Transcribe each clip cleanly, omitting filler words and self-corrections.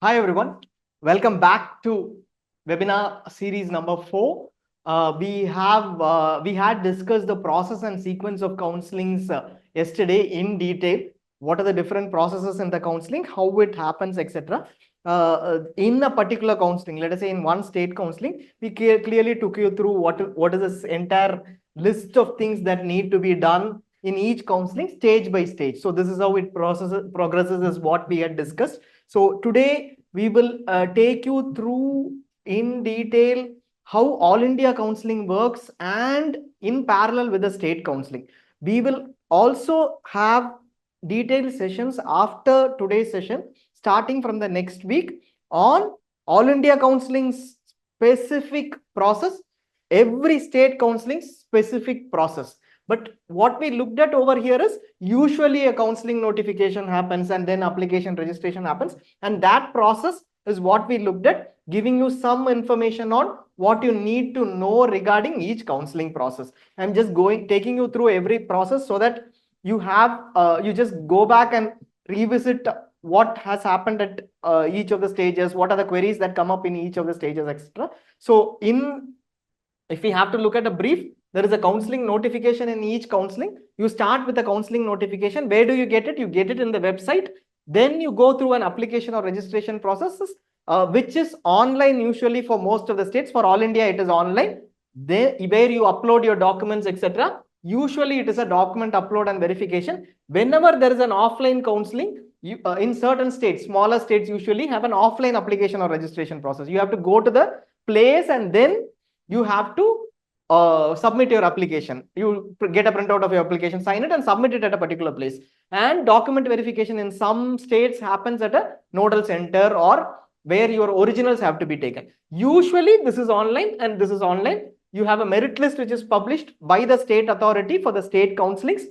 Hi everyone, welcome back to webinar series number 4. We had discussed the process and sequence of counselings yesterday in detail. What are the different processes in the counselling, how it happens, etc. In a particular counselling, let us say in one state counselling, we clearly took you through what is this entire list of things that need to be done in each counselling stage by stage. So this is how it progresses is what we had discussed. So today we will take you through in detail how All India Counselling works and in parallel with the state counselling. We will also have detailed sessions after today's session, starting from the next week on All India Counselling specific process, every state counselling specific process. But what we looked at over here is usually a counselling notification happens and then application registration happens. And that process is what we looked at, giving you some information on what you need to know regarding each counselling process. I'm just taking you through every process so that you have, you just go back and revisit what has happened at each of the stages, what are the queries that come up in each of the stages, etc. So if we have to look at a brief, there is a counselling notification in each counselling. You start with a counselling notification. Where do you get it? You get it in the website. Then you go through an application or registration processes, which is online usually for most of the states. For All India, it is online. There, where you upload your documents, etc. Usually, it is a document upload and verification. Whenever there is an offline counselling, in certain states, smaller states usually have an offline application or registration process. You have to go to the place and then you have to submit your application. You get a printout of your application, sign it and submit it at a particular place. And document verification in some states happens at a nodal center or where your originals have to be taken. Usually this is online and this is online. You have a merit list which is published by the state authority for the state counselings,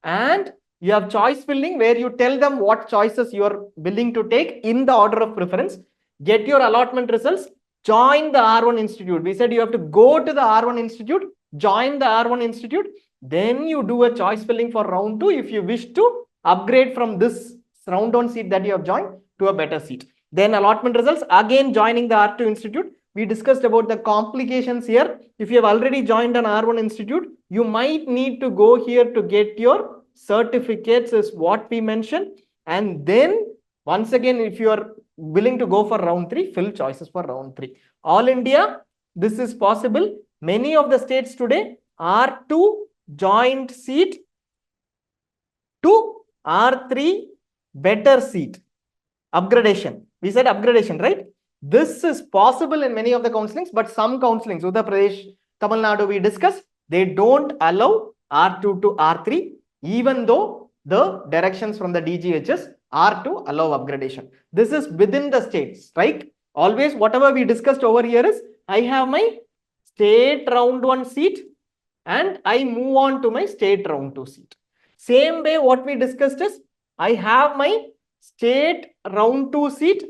and you have choice filling where you tell them what choices you are willing to take in the order of preference. Get your allotment results, join the R1 institute. We said you have to go to the R1 institute, join the R1 institute, then you do a choice filling for round 2 if you wish to upgrade from this round 1 seat that you have joined to a better seat. Then allotment results, again joining the R2 institute. We discussed about the complications here. If you have already joined an R1 institute, you might need to go here to get your certificates is what we mentioned. And then once again, if you are willing to go for round 3, fill choices for round 3. All India, this is possible. Many of the states today are to joint seat to R3 better seat. Upgradation. We said upgradation, right? This is possible in many of the counselings, but some counselings, Uttar Pradesh, Tamil Nadu, we discussed, they don't allow R2 to R3, even though the directions from the DGHS are to allow upgradation. This is within the states, right? Always whatever we discussed over here is, I have my state round 1 seat and I move on to my state round 2 seat. Same way what we discussed is, I have my state round 2 seat,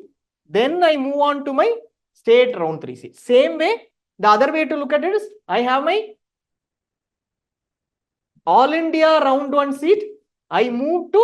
then I move on to my state round 3 seat. Same way, the other way to look at it is, I have my All India round 1 seat, I move to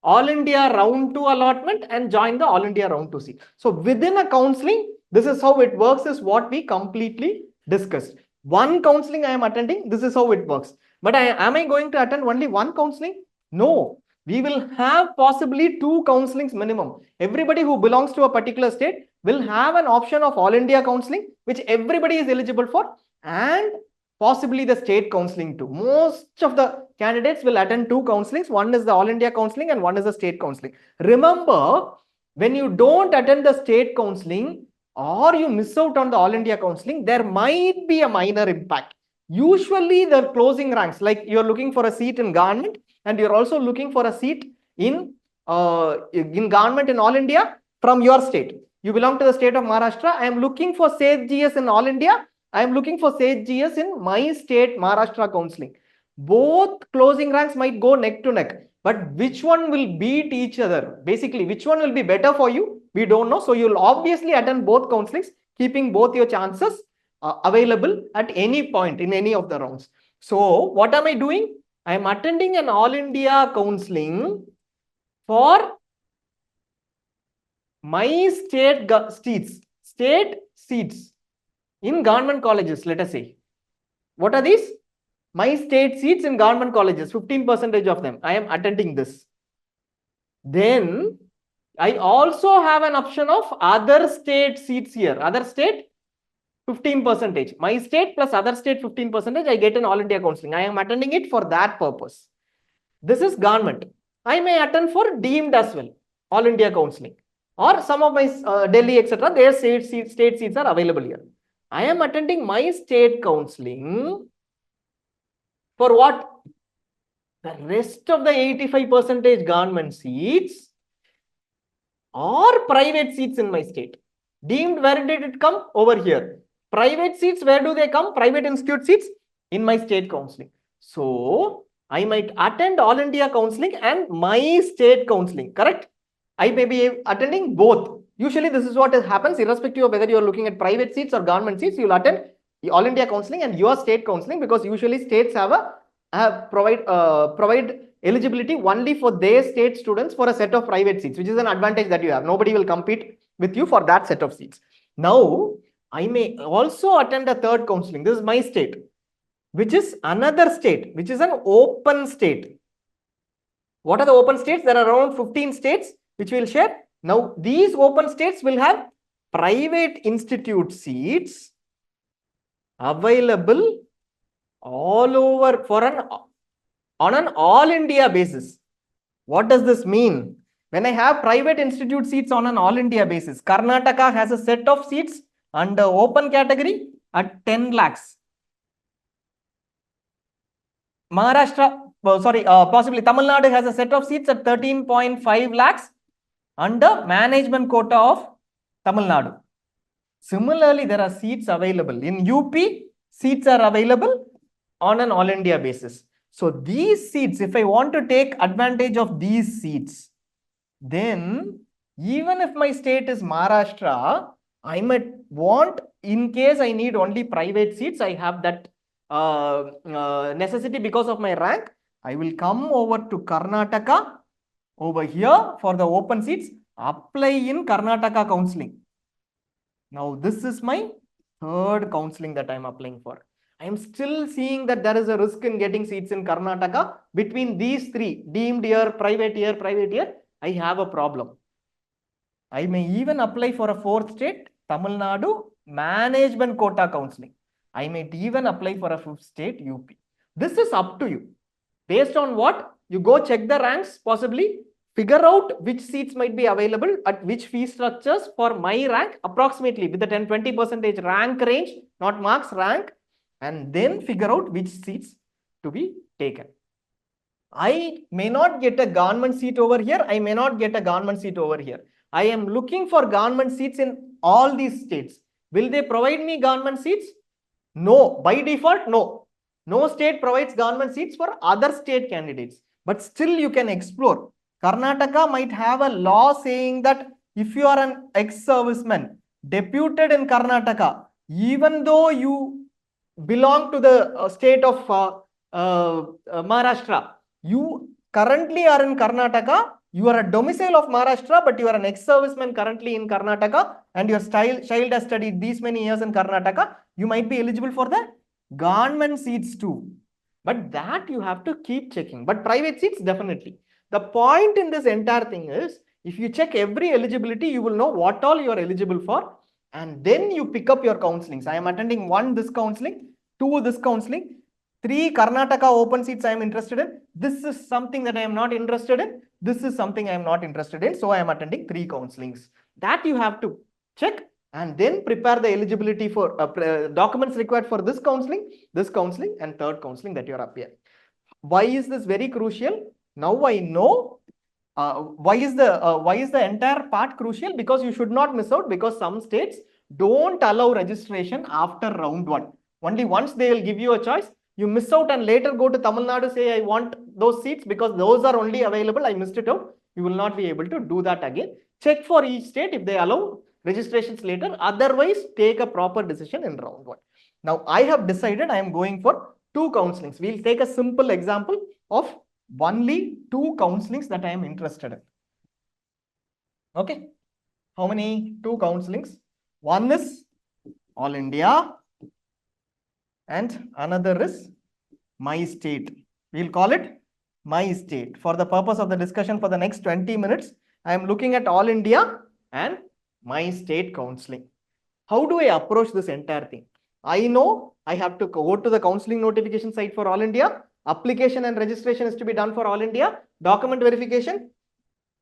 All India round 2 allotment and join the All India round 2 seat. So within a counselling, this is how it works, is what we completely discussed. One counselling I am attending, this is how it works. But am I going to attend only one counselling? No. We will have possibly 2 counselings minimum. Everybody who belongs to a particular state will have an option of All India counselling, which everybody is eligible for, and possibly the state counselling too. Most of the candidates will attend 2 counselings. One is the All India counselling and one is the state counselling. Remember, when you don't attend the state counselling or you miss out on the All India counselling, there might be a minor impact. Usually the closing ranks, like you're looking for a seat in government and you're also looking for a seat in government in All India from your state. You belong to the state of Maharashtra. I am looking for SAGE GS in All India. I am looking for SAGE GS in my state, Maharashtra counselling. Both closing ranks might go neck to neck, but which one will beat each other? Basically, which one will be better for you? We don't know. So you'll obviously attend both counselings, keeping both your chances available at any point in any of the rounds. So what am I doing? I am attending an All India counselling for my state seats in government colleges, let us say. What are these? My state seats in government colleges, 15% of them. I am attending this. Then I also have an option of other state seats here. Other state, 15%. My state plus other state 15%, I get an All India Counselling. I am attending it for that purpose. This is government. I may attend for deemed as well, All India Counselling. Or some of my Delhi, etc., their state seats are available here. I am attending my state counselling for what? The rest of the 85% government seats or private seats in my state. Deemed, where did it come? Over here. Private seats, where do they come? Private institute seats in my state counselling. So I might attend All India Counselling and my state counselling, correct? I may be attending both. Usually this is what happens, irrespective of whether you are looking at private seats or government seats, you will attend the All India Counselling and your state counselling, because usually states provide eligibility only for their state students for a set of private seats, which is an advantage that you have. Nobody will compete with you for that set of seats. Now, I may also attend a third counselling. This is my state, which is another state, which is an open state. What are the open states? There are around 15 states which we will share. Now, these open states will have private institute seats available all over on an all India basis. What does this mean? When I have private institute seats on an all India basis, Karnataka has a set of seats under open category at 10 lakhs. Maharashtra, possibly Tamil Nadu has a set of seats at 13.5 lakhs under management quota of Tamil Nadu. Similarly, there are seats available. In UP, seats are available on an all India basis. So these seats, if I want to take advantage of these seats, then even if my state is Maharashtra, I might want, in case I need only private seats, I have that necessity because of my rank, I will come over to Karnataka over here for the open seats, apply in Karnataka counselling. Now this is my third counselling that I am applying for. I am still seeing that there is a risk in getting seats in Karnataka. Between these three, deemed year, private year, I have a problem. I may even apply for a fourth state, Tamil Nadu, management quota counselling. I may even apply for a fifth state, UP. This is up to you. Based on what? You go check the ranks, possibly figure out which seats might be available at which fee structures for my rank, approximately with the 10-20% rank range, not marks, rank, and then figure out which seats to be taken. I may not get a government seat over here. I may not get a government seat over here. I am looking for government seats in all these states. Will they provide me government seats? No. By default, no. No state provides government seats for other state candidates. But still you can explore. Karnataka might have a law saying that if you are an ex-serviceman deputed in Karnataka, even though you belong to the state of Maharashtra, you currently are in Karnataka, you are a domicile of Maharashtra, but you are an ex-serviceman currently in Karnataka, and your child has studied these many years in Karnataka, you might be eligible for the government seats too. But that you have to keep checking. But private seats, definitely. The point in this entire thing is, if you check every eligibility, you will know what all you are eligible for, and then you pick up your counselings. I am attending 1 this counselling, 2 this counselling, 3 Karnataka open seats I am interested in. This is something that I am not interested in. This is something I am not interested in. So I am attending 3 counselings. That you have to check and then prepare the eligibility for documents required for this counselling, and third counselling that you are up here. Why is this very crucial? Now I know why is the entire part crucial? Because you should not miss out, because some states don't allow registration after round 1. Only once they will give you a choice. You miss out and later go to Tamil Nadu, say I want those seats because those are only available. I missed it out. You will not be able to do that again. Check for each state if they allow registrations later. Otherwise, take a proper decision in round 1. Now I have decided I am going for 2 counselings. We'll take a simple example of only 2 counselings that I am interested in. Okay. how many? 2 counselings. One is All India and another is My State. We'll call it My State. For the purpose of the discussion for the next 20 minutes, I am looking at All India and My State counselling. How do I approach this entire thing? I know I have to go to the counselling notification site for All India. Application and registration is to be done for All India. Document verification,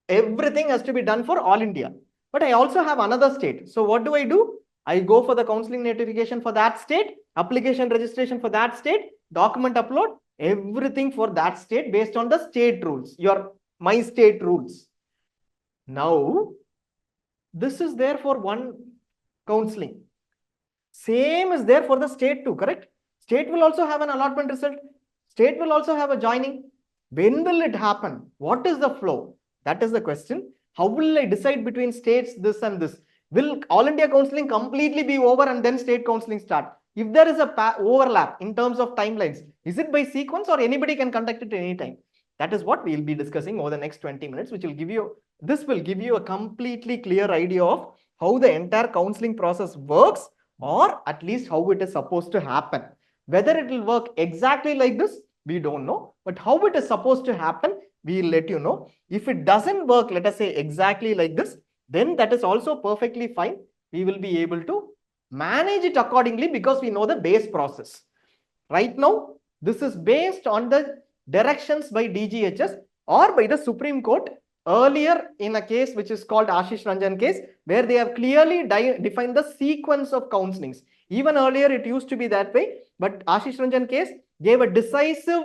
everything has to be done for All India. But I also have another state. So what do? I go for the counselling notification for that state, application registration for that state, document upload, everything for that state based on the state rules, My State rules. Now, this is there for one counselling. Same is there for the state too, correct? State will also have an allotment result. State will also have a joining. When will it happen? What is the flow? That is the question. How will I decide between states, this and this? Will All India counselling completely be over and then state counselling start? If there is a overlap in terms of timelines, is it by sequence or anybody can conduct it at any time? That is what we will be discussing over the next 20 minutes, which will give you, this will give you a completely clear idea of how the entire counselling process works, or at least how it is supposed to happen. Whether it will work exactly like this, we don't know, but how it is supposed to happen, we will let you know. If it doesn't work, let us say exactly like this, then that is also perfectly fine. We will be able to manage it accordingly because we know the base process. Right now, this is based on the directions by DGHS or by the Supreme Court earlier in a case which is called Ashish Ranjan case, where they have clearly defined the sequence of counselings. Even earlier it used to be that way, but Ashish Ranjan case gave a decisive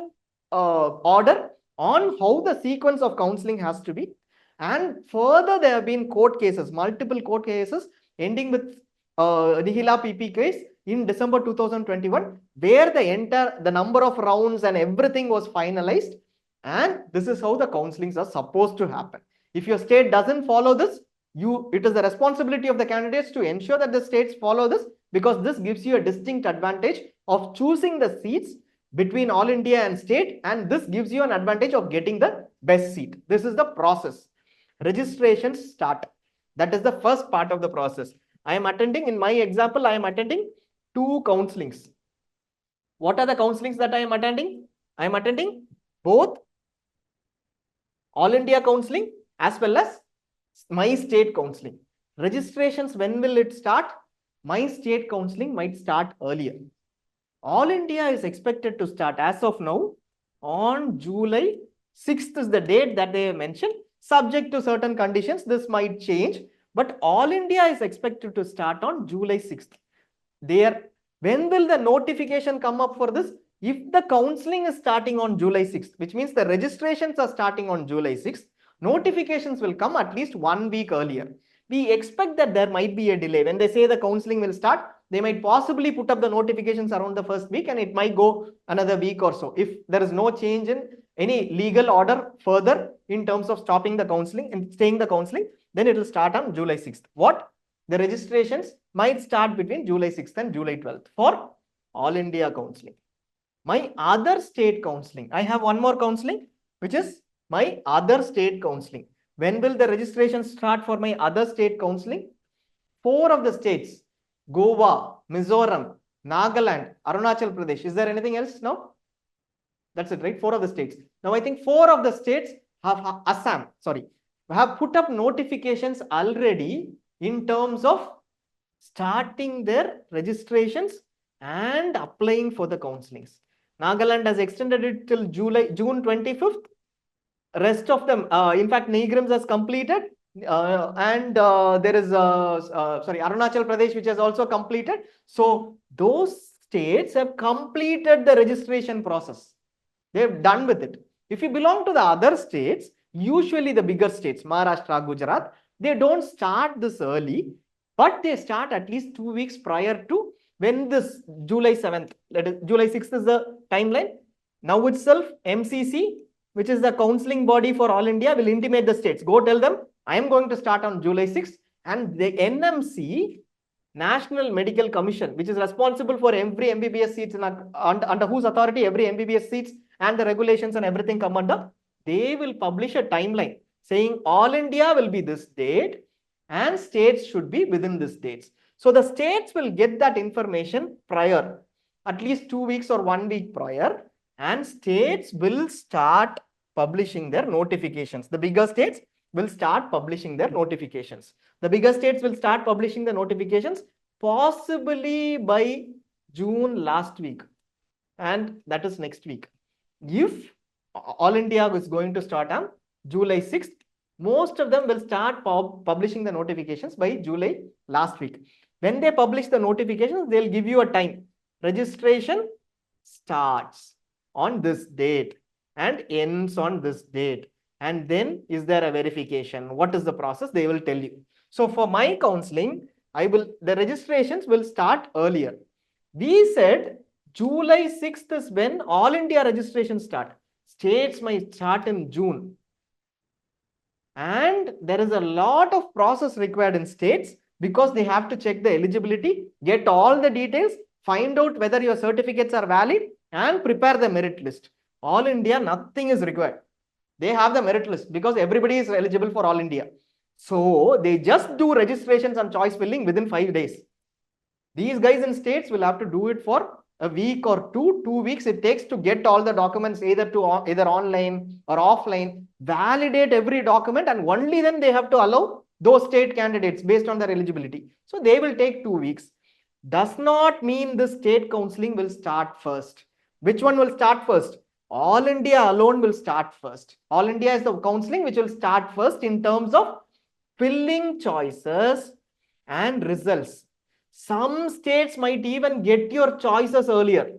order on how the sequence of counselling has to be. And further, there have been court cases, multiple court cases, ending with Nihila PP case in December 2021, where the number of rounds and everything was finalized. And this is how the counselings are supposed to happen. If your state doesn't follow this, it is the responsibility of the candidates to ensure that the states follow this, because this gives you a distinct advantage of choosing the seats between All India and state, and this gives you an advantage of getting the best seat. This is the process. Registrations start. That is the first part of the process. I am attending, in my example, I am attending 2 counselings. What are the counselings that I am attending? I am attending both All India counselling as well as My State counselling. Registrations, when will it start? My State counselling might start earlier. All India is expected to start as of now on July 6th is the date that they have mentioned. Subject to certain conditions, this might change, but All India is expected to start on July 6th. When will the notification come up for this? If the counselling is starting on July 6th, which means the registrations are starting on July 6th, notifications will come at least 1 week earlier. We expect that there might be a delay. When they say the counselling will start, they might possibly put up the notifications around the first week, and it might go another week or so. If there is no change in any legal order further in terms of stopping the counselling and staying the counselling, then it will start on July 6th. The registrations might start between July 6th and July 12th for All India counselling. My other state counselling, I have one more counselling, which is my other state counselling. When will the registration start for my other state counselling? 4 of the states, Goa, Mizoram, Nagaland, Arunachal Pradesh. Is there anything else now? That's it, right? 4 of the states. Now, I think 4 of the states have have put up notifications already in terms of starting their registrations and applying for the counselings. Nagaland has extended it till June 25th. Rest of them, in fact, Nigrims has completed, and there is Arunachal Pradesh, which has also completed. So those states have completed the registration process. They have done with it. If you belong to the other states, usually the bigger states, Maharashtra, Gujarat, they don't start this early, but they start at least 2 weeks prior to when this July 7th, that is July 6th is the timeline. Now itself, MCC, which is the counselling body for All India, will intimate the states. Go tell them, I am going to start on July 6th. And the NMC, National Medical Commission, which is responsible for every MBBS seats, under whose authority every MBBS seats and the regulations and everything come under, they will publish a timeline saying All India will be this date, and states should be within these dates. So the states will get that information prior, at least 2 weeks or 1 week prior, and states will start publishing their notifications. The bigger states will start publishing their notifications. The bigger states will start publishing the notifications possibly by June last week, and that is next week. If All India is going to start on July 6th, most of them will start publishing the notifications by July last week. When they publish the notifications, they'll give you a time. Registration starts on this date and ends on this date. And then is there a verification? What is the process? They will tell you. So for my counseling, the registrations will start earlier. We said July 6th is when All India registration start. States might start in June. And there is a lot of process required in states because they have to check the eligibility, get all the details, find out whether your certificates are valid, and prepare the merit list. All India, nothing is required. They have the merit list because everybody is eligible for All India. So they just do registrations and choice filling within 5 days. These guys in states will have to do it for a week or 2 weeks it takes to get all the documents either online or offline, validate every document, and only then they have to allow those state candidates based on their eligibility. So they will take 2 weeks. Does not mean the state counseling will start first. Which one will start first? All India alone will start first. All India is the counseling which will start first in terms of filling choices and results. Some states might even get your choices earlier.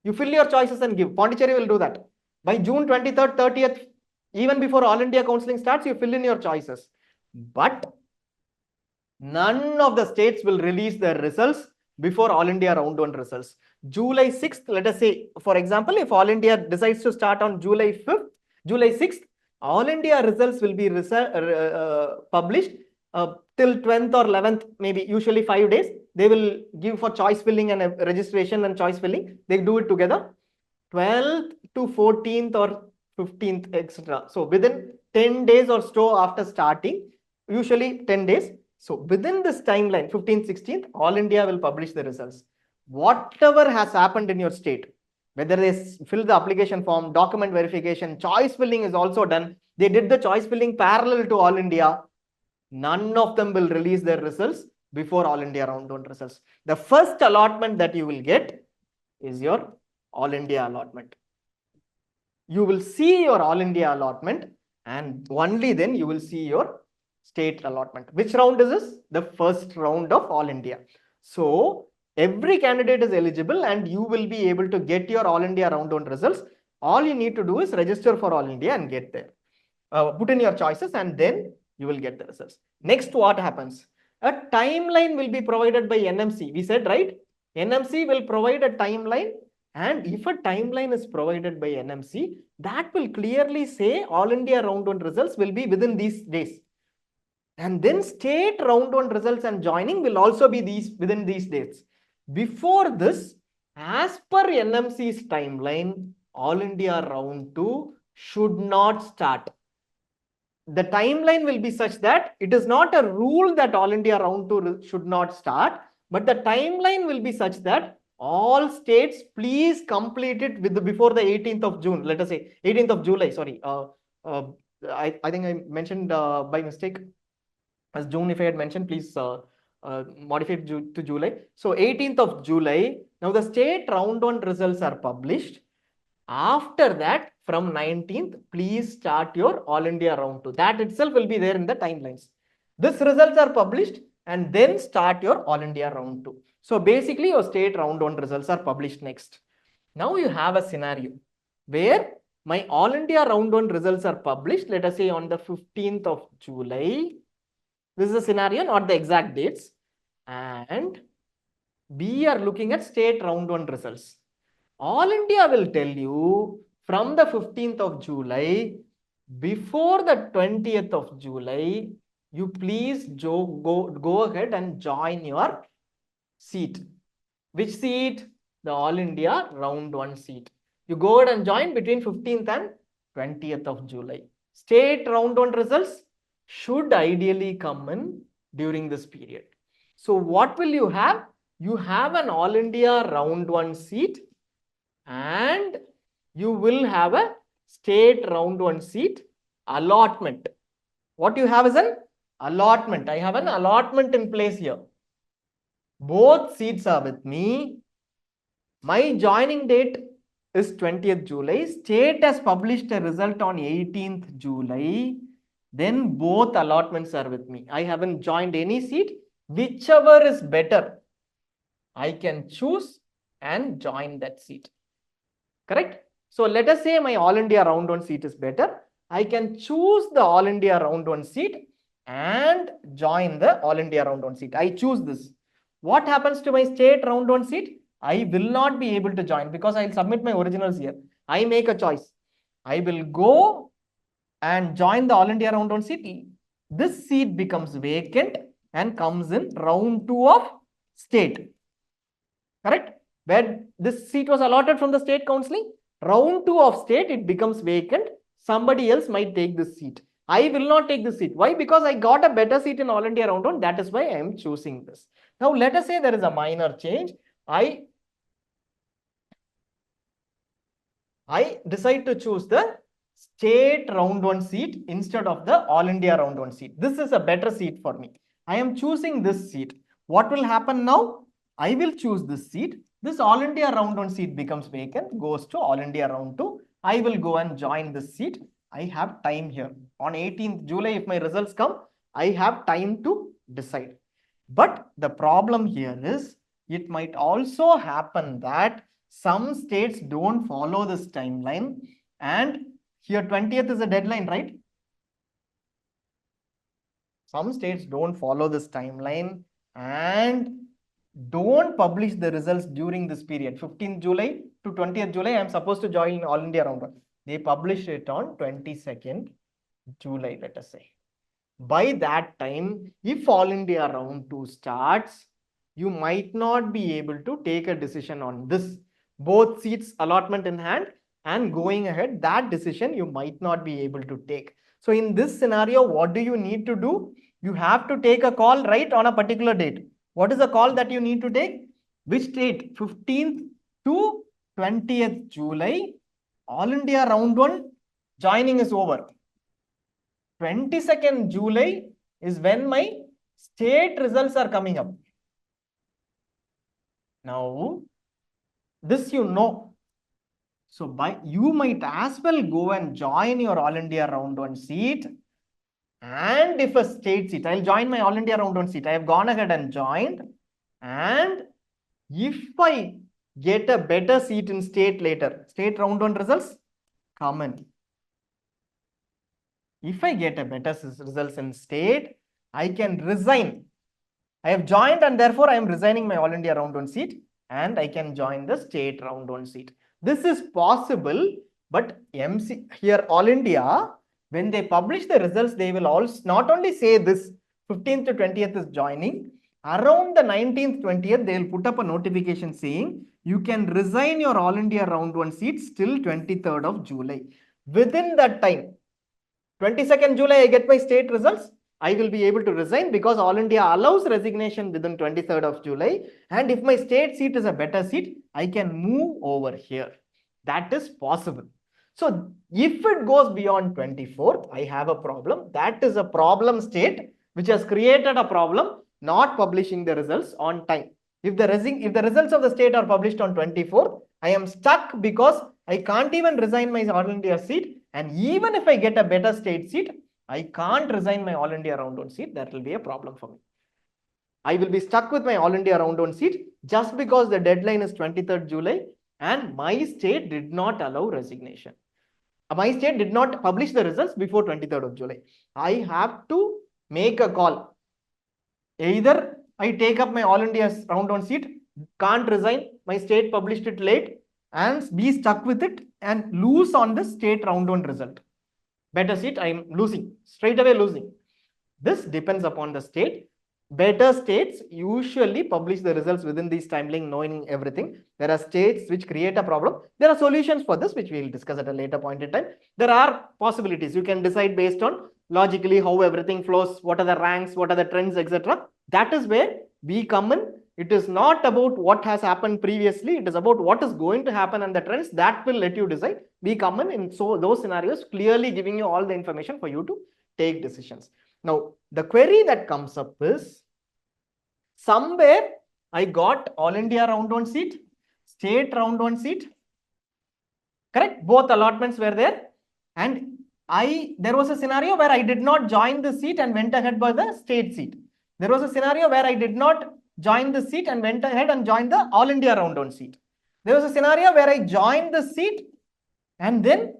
You fill your choices and give. Pondicherry will do that. By June 23rd, 30th, even before All India counseling starts, you fill in your choices. But none of the states will release their results before All India Round 1 results. July 6th, let us say, for example, if All India decides to start on July 5th, July 6th, All India results will be published till 10th or 11th, maybe usually 5 days. They will give for choice filling and registration and choice filling. They do it together. 12th to 14th or 15th, etc. So within 10 days or so after starting, usually 10 days. So within this timeline, 15th, 16th, All India will publish the results. Whatever has happened in your state, whether they fill the application form, document verification, choice filling is also done. They did the choice filling parallel to All India. None of them will release their results before All India Round 1 results. The first allotment that you will get is your All India allotment. You will see your All India allotment and only then you will see your state allotment. Which round is this? The first round of All India. So every candidate is eligible and you will be able to get your All India Round 1 results. All you need to do is register for All India and get there. Put in your choices and then you will get the results. Next, what happens? A timeline will be provided by NMC. We said, right? NMC will provide a timeline, and if a timeline is provided by NMC, that will clearly say All India Round 1 results will be within these days. And then state Round 1 results and joining will also be within these dates. Before this, as per NMC's timeline, All India Round 2 should not start. The timeline will be such that it is not a rule that All India Round 2 should not start, but the timeline will be such that all states please complete it before the 18th of June. Let us say 18th of July. Sorry, I think I mentioned by mistake as June. If I had mentioned, please modify it to July. So 18th of July. Now the state Round 1 results are published. After that, from 19th, please start your All India Round 2. That itself will be there in the timelines. These results are published and then start your All India Round 2. So basically, your state Round 1 results are published next. Now you have a scenario where my All India Round 1 results are published, let us say on the 15th of July. This is a scenario, not the exact dates. And we are looking at state Round 1 results. All India will tell you from the 15th of July, before the 20th of July, you please go ahead and join your seat. Which seat? The All India Round 1 seat. You go ahead and join between 15th and 20th of July. State Round 1 results should ideally come in during this period. So what will you have? You have an All India round 1 seat and you will have a state round 1 seat allotment. What you have is an allotment. I have an allotment in place here. Both seats are with me. My joining date is 20th July. State has published a result on 18th July. Then both allotments are with me. I haven't joined any seat. Whichever is better, I can choose and join that seat. Correct? So let us say my All India round 1 seat is better. I can choose the All India round 1 seat and join the All India round 1 seat. I choose this. What happens to my state round 1 seat? I will not be able to join because I will submit my originals here. I make a choice. I will go and join the All India round 1 seat. This seat becomes vacant and comes in round 2 of state. Correct? Where this seat was allotted from the state counselling, round 2 of state, it becomes vacant. Somebody else might take this seat. I will not take this seat. Why? Because I got a better seat in All India round 1. That is why I am choosing this. Now, let us say there is a minor change. I decide to choose the state round 1 seat instead of the All India round 1 seat. This is a better seat for me. I am choosing this seat. What will happen now? I will choose this seat. This All India round 1 seat becomes vacant, goes to All India round 2. I will go and join this seat. I have time here. On 18th July, if my results come, I have time to decide. But the problem here is, it might also happen that some states don't follow this timeline, and here 20th is a deadline, right? Some states don't follow this timeline and don't publish the results during this period. 15th July to 20th July, I am supposed to join All India round 1. They publish it on 22nd July, let us say. By that time, if All India round 2 starts, you might not be able to take a decision on this. Both seats allotment in hand and going ahead, that decision you might not be able to take. So in this scenario, what do you need to do? You have to take a call right on a particular date. What is the call that you need to take? Which date? 15th to 20th July. All India round 1 joining is over. 22nd July is when my state results are coming up. Now, this you know. So you might as well go and join your All India round 1 seat. And if a state seat, I'll join my All India round 1 seat. I have gone ahead and joined. And if I get a better seat in state later, state round 1 results come in. If I get a better results in state, I can resign. I have joined and therefore I am resigning my All India round 1 seat and I can join the state round 1 seat. This is possible, but here All India, when they publish the results, they will also not only say this 15th to 20th is joining. Around the 19th, 20th, they will put up a notification saying you can resign your All India round 1 seats till 23rd of July. Within that time, 22nd July, I get my state results. I will be able to resign because All India allows resignation within 23rd of July. And if my state seat is a better seat, I can move over here. That is possible. So if it goes beyond 24th, I have a problem. That is a problem state which has created a problem not publishing the results on time. If the results of the state are published on 24th, I am stuck because I can't even resign my All India seat. And even if I get a better state seat, I can't resign my All India round 1 seat. That will be a problem for me. I will be stuck with my All India round 1 seat just because the deadline is 23rd July and my state did not allow resignation. My state did not publish the results before 23rd of July. I have to make a call. Either I take up my All India round 1 seat, can't resign, my state published it late, and be stuck with it and lose on the state round 1 result. Better seat, I am losing, straight away losing. This depends upon the state. Better states usually publish the results within these timeline, knowing everything. There are states which create a problem. There are solutions for this, which we will discuss at a later point in time. There are possibilities. You can decide based on logically how everything flows, what are the ranks, what are the trends, etc. That is where we come in. It is not about what has happened previously. It is about what is going to happen and the trends that will let you decide. We come in so those scenarios, clearly giving you all the information for you to take decisions. Now, the query that comes up is, somewhere I got All India round 1 seat, state round 1 seat, correct? Both allotments were there. And there was a scenario where I did not join the seat and went ahead by the state seat. There was a scenario where I did not join the seat and went ahead and joined the All India round 1 seat. There was a scenario where I joined the seat and then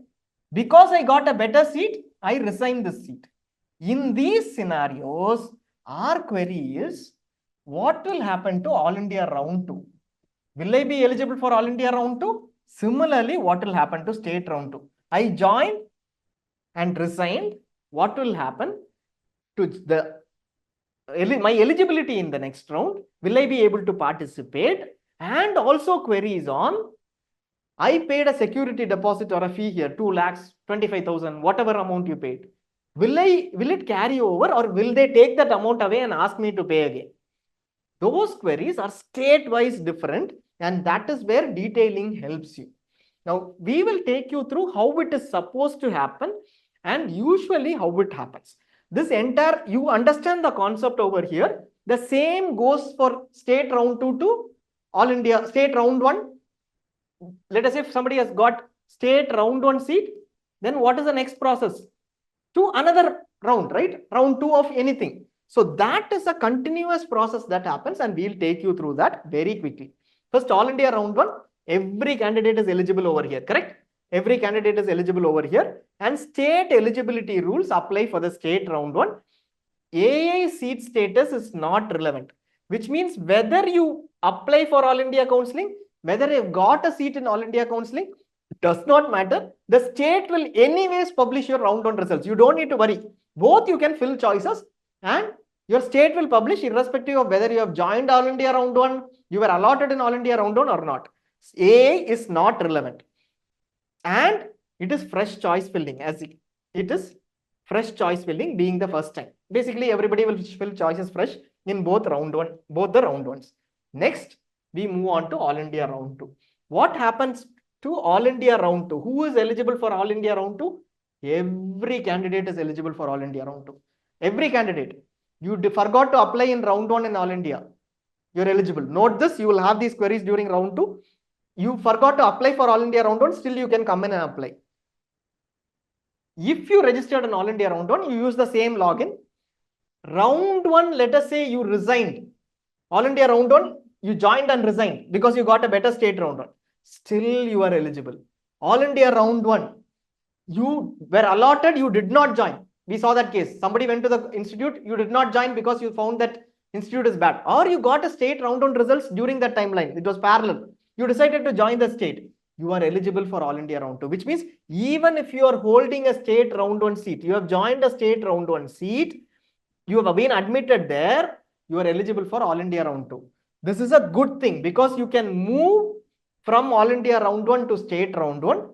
because I got a better seat, I resigned the seat. In these scenarios, our query is, what will happen to All India round 2? Will I be eligible for All India round 2? Similarly, what will happen to state round 2? I joined and resigned. What will happen to my eligibility in the next round? Will I be able to participate? And also queries on, I paid a security deposit or a fee here, 2 lakhs, 25,000, whatever amount you paid. Will it carry over, or will they take that amount away and ask me to pay again? Those queries are state-wise different, and that is where detailing helps you. Now, we will take you through how it is supposed to happen and usually how it happens. This entire, you understand the concept over here. The same goes for state round 2 to All India state round 1. Let us say if somebody has got state round 1 seat, then what is the next process? To another round, right? Round 2 of anything. So that is a continuous process that happens, and we'll take you through that very quickly. First, All India round 1, every candidate is eligible over here, correct? Every candidate is eligible over here, and state eligibility rules apply for the state round 1. AA seat status is not relevant, which means whether you apply for All India counselling, whether you've got a seat in All India counselling, does not matter. The state will anyways publish your round 1 results. You don't need to worry. Both you can fill choices and your state will publish irrespective of whether you have joined All India round 1, you were allotted in All India round 1 or not. AA is not relevant. And it is fresh choice filling, as it is fresh choice filling being the first time. Basically, everybody will fill choices fresh in both the round 1s. Next, we move on to All India round 2. What happens to All India round 2? Who is eligible for All India round 2? Every candidate is eligible for All India round 2. Every candidate. You forgot to apply in round 1 in All India. You're eligible. Note this, you will have these queries during round 2. You forgot to apply for All India round 1, still you can come in and apply. If you registered in All India round 1, you use the same login. Round 1, let us say you resigned. All India round 1, you joined and resigned because you got a better state round 1. Still you are eligible. All India round 1, you were allotted, you did not join. We saw that case. Somebody went to the institute, you did not join because you found that institute is bad. Or you got a state round 1 results during that timeline. It was parallel. You decided to join the state. You are eligible for All India round 2, which means even if you are holding a state round 1 seat, you have joined a state round 1 seat, you have been admitted there, you are eligible for All India round 2. This is a good thing because you can move from All India round 1 to state round 1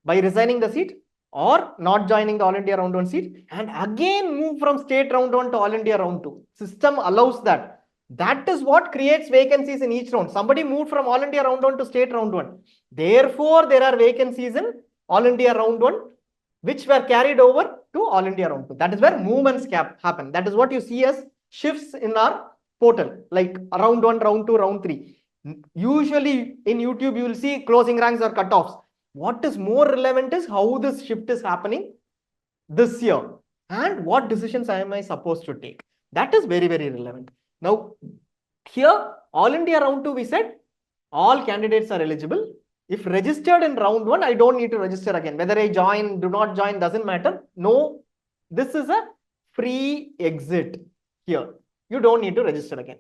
by resigning the seat or not joining the All India round 1 seat, and again move from state round 1 to All India round 2. System allows that. That is what creates vacancies in each round. Somebody moved from All India round 1 to state round 1. Therefore, there are vacancies in All India round 1, which were carried over to All India round 2. That is where movements happen. That is what you see as shifts in our portal, like round 1, round 2, round 3. Usually in YouTube, you will see closing ranks or cutoffs. What is more relevant is how this shift is happening this year and what decisions am I supposed to take. That is very, very relevant. Now, here, All India round 2, we said all candidates are eligible. If registered in round 1, I don't need to register again. Whether I join, do not join, doesn't matter. No, this is a free exit here. You don't need to register again.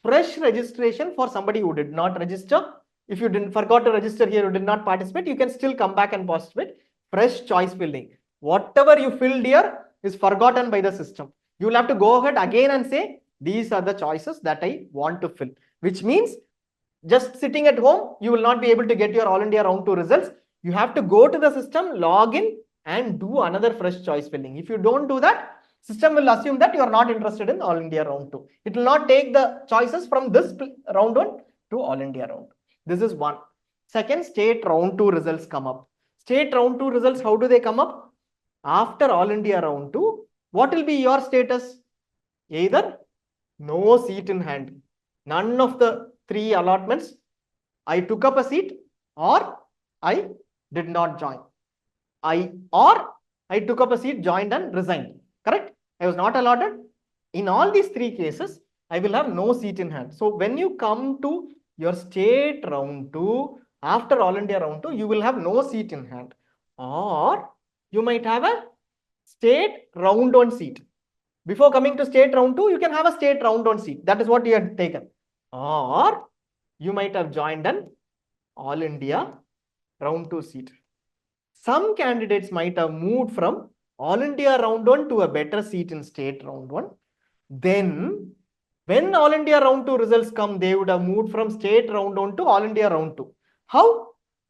Fresh registration for somebody who did not register. If you forgot to register here, you did not participate, you can still come back and participate. Fresh choice filling. Whatever you filled here is forgotten by the system. You will have to go ahead again and say, these are the choices that I want to fill. Which means just sitting at home, you will not be able to get your All India round 2 results. You have to go to the system, log in and do another fresh choice filling. If you don't do that, system will assume that you are not interested in All India round 2. It will not take the choices from this round 1 to All India round 2. This is one. Second, state round 2 results come up. State round 2 results, how do they come up? After All India round 2, what will be your status? Either no seat in hand, none of the 3 allotments, I took up a seat, or I did not join. Or I took up a seat, joined and resigned. Correct? I was not allotted. In all these 3 cases, I will have no seat in hand. So when you come to your state round 2, after All India round 2, you will have no seat in hand. Or you might have a state round 1 seat. Before coming to state round 2, you can have a state round 1 seat. That is what you had taken. Or you might have joined an All India round 2 seat. Some candidates might have moved from All India round 1 to a better seat in state round 1. Then, when All India round 2 results come, they would have moved from state round 1 to All India round 2. How?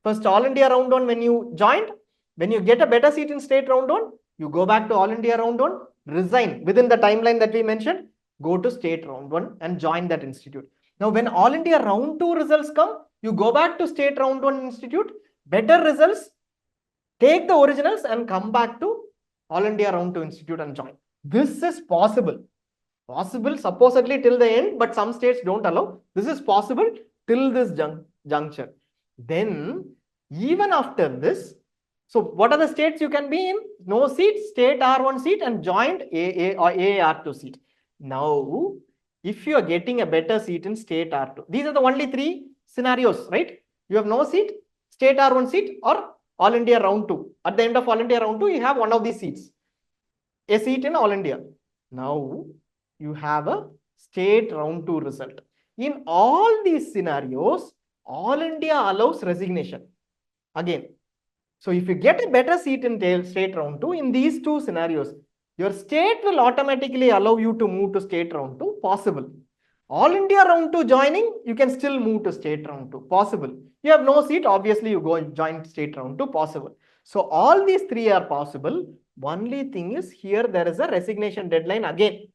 First, All India round 1, when you joined, when you get a better seat in state round 1, you go back to All India round 1, resign within the timeline that we mentioned, go to state round 1 and join that institute. Now, when All India round 2 results come, you go back to state round 1 institute, better results, take the originals and come back to All India round 2 institute and join. This is possible. Possible supposedly till the end, but some states don't allow. This is possible till this juncture. Then, even after this, so what are the states you can be in? No seat, state R1 seat and joined AA or AR2 seat. Now, if you are getting a better seat in state R2, these are the only 3 scenarios, right? You have no seat, state R1 seat, or All India round 2. At the end of All India round 2, you have one of these seats, a seat in All India. Now, you have a state round 2 result. In all these scenarios, All India allows resignation. Again, so if you get a better seat in state round 2, in these 2 scenarios, your state will automatically allow you to move to state round 2, possible. All India round 2 joining, you can still move to state round 2, possible. You have no seat, obviously you go and join state round 2, possible. So all these 3 are possible. Only thing is here there is a resignation deadline again.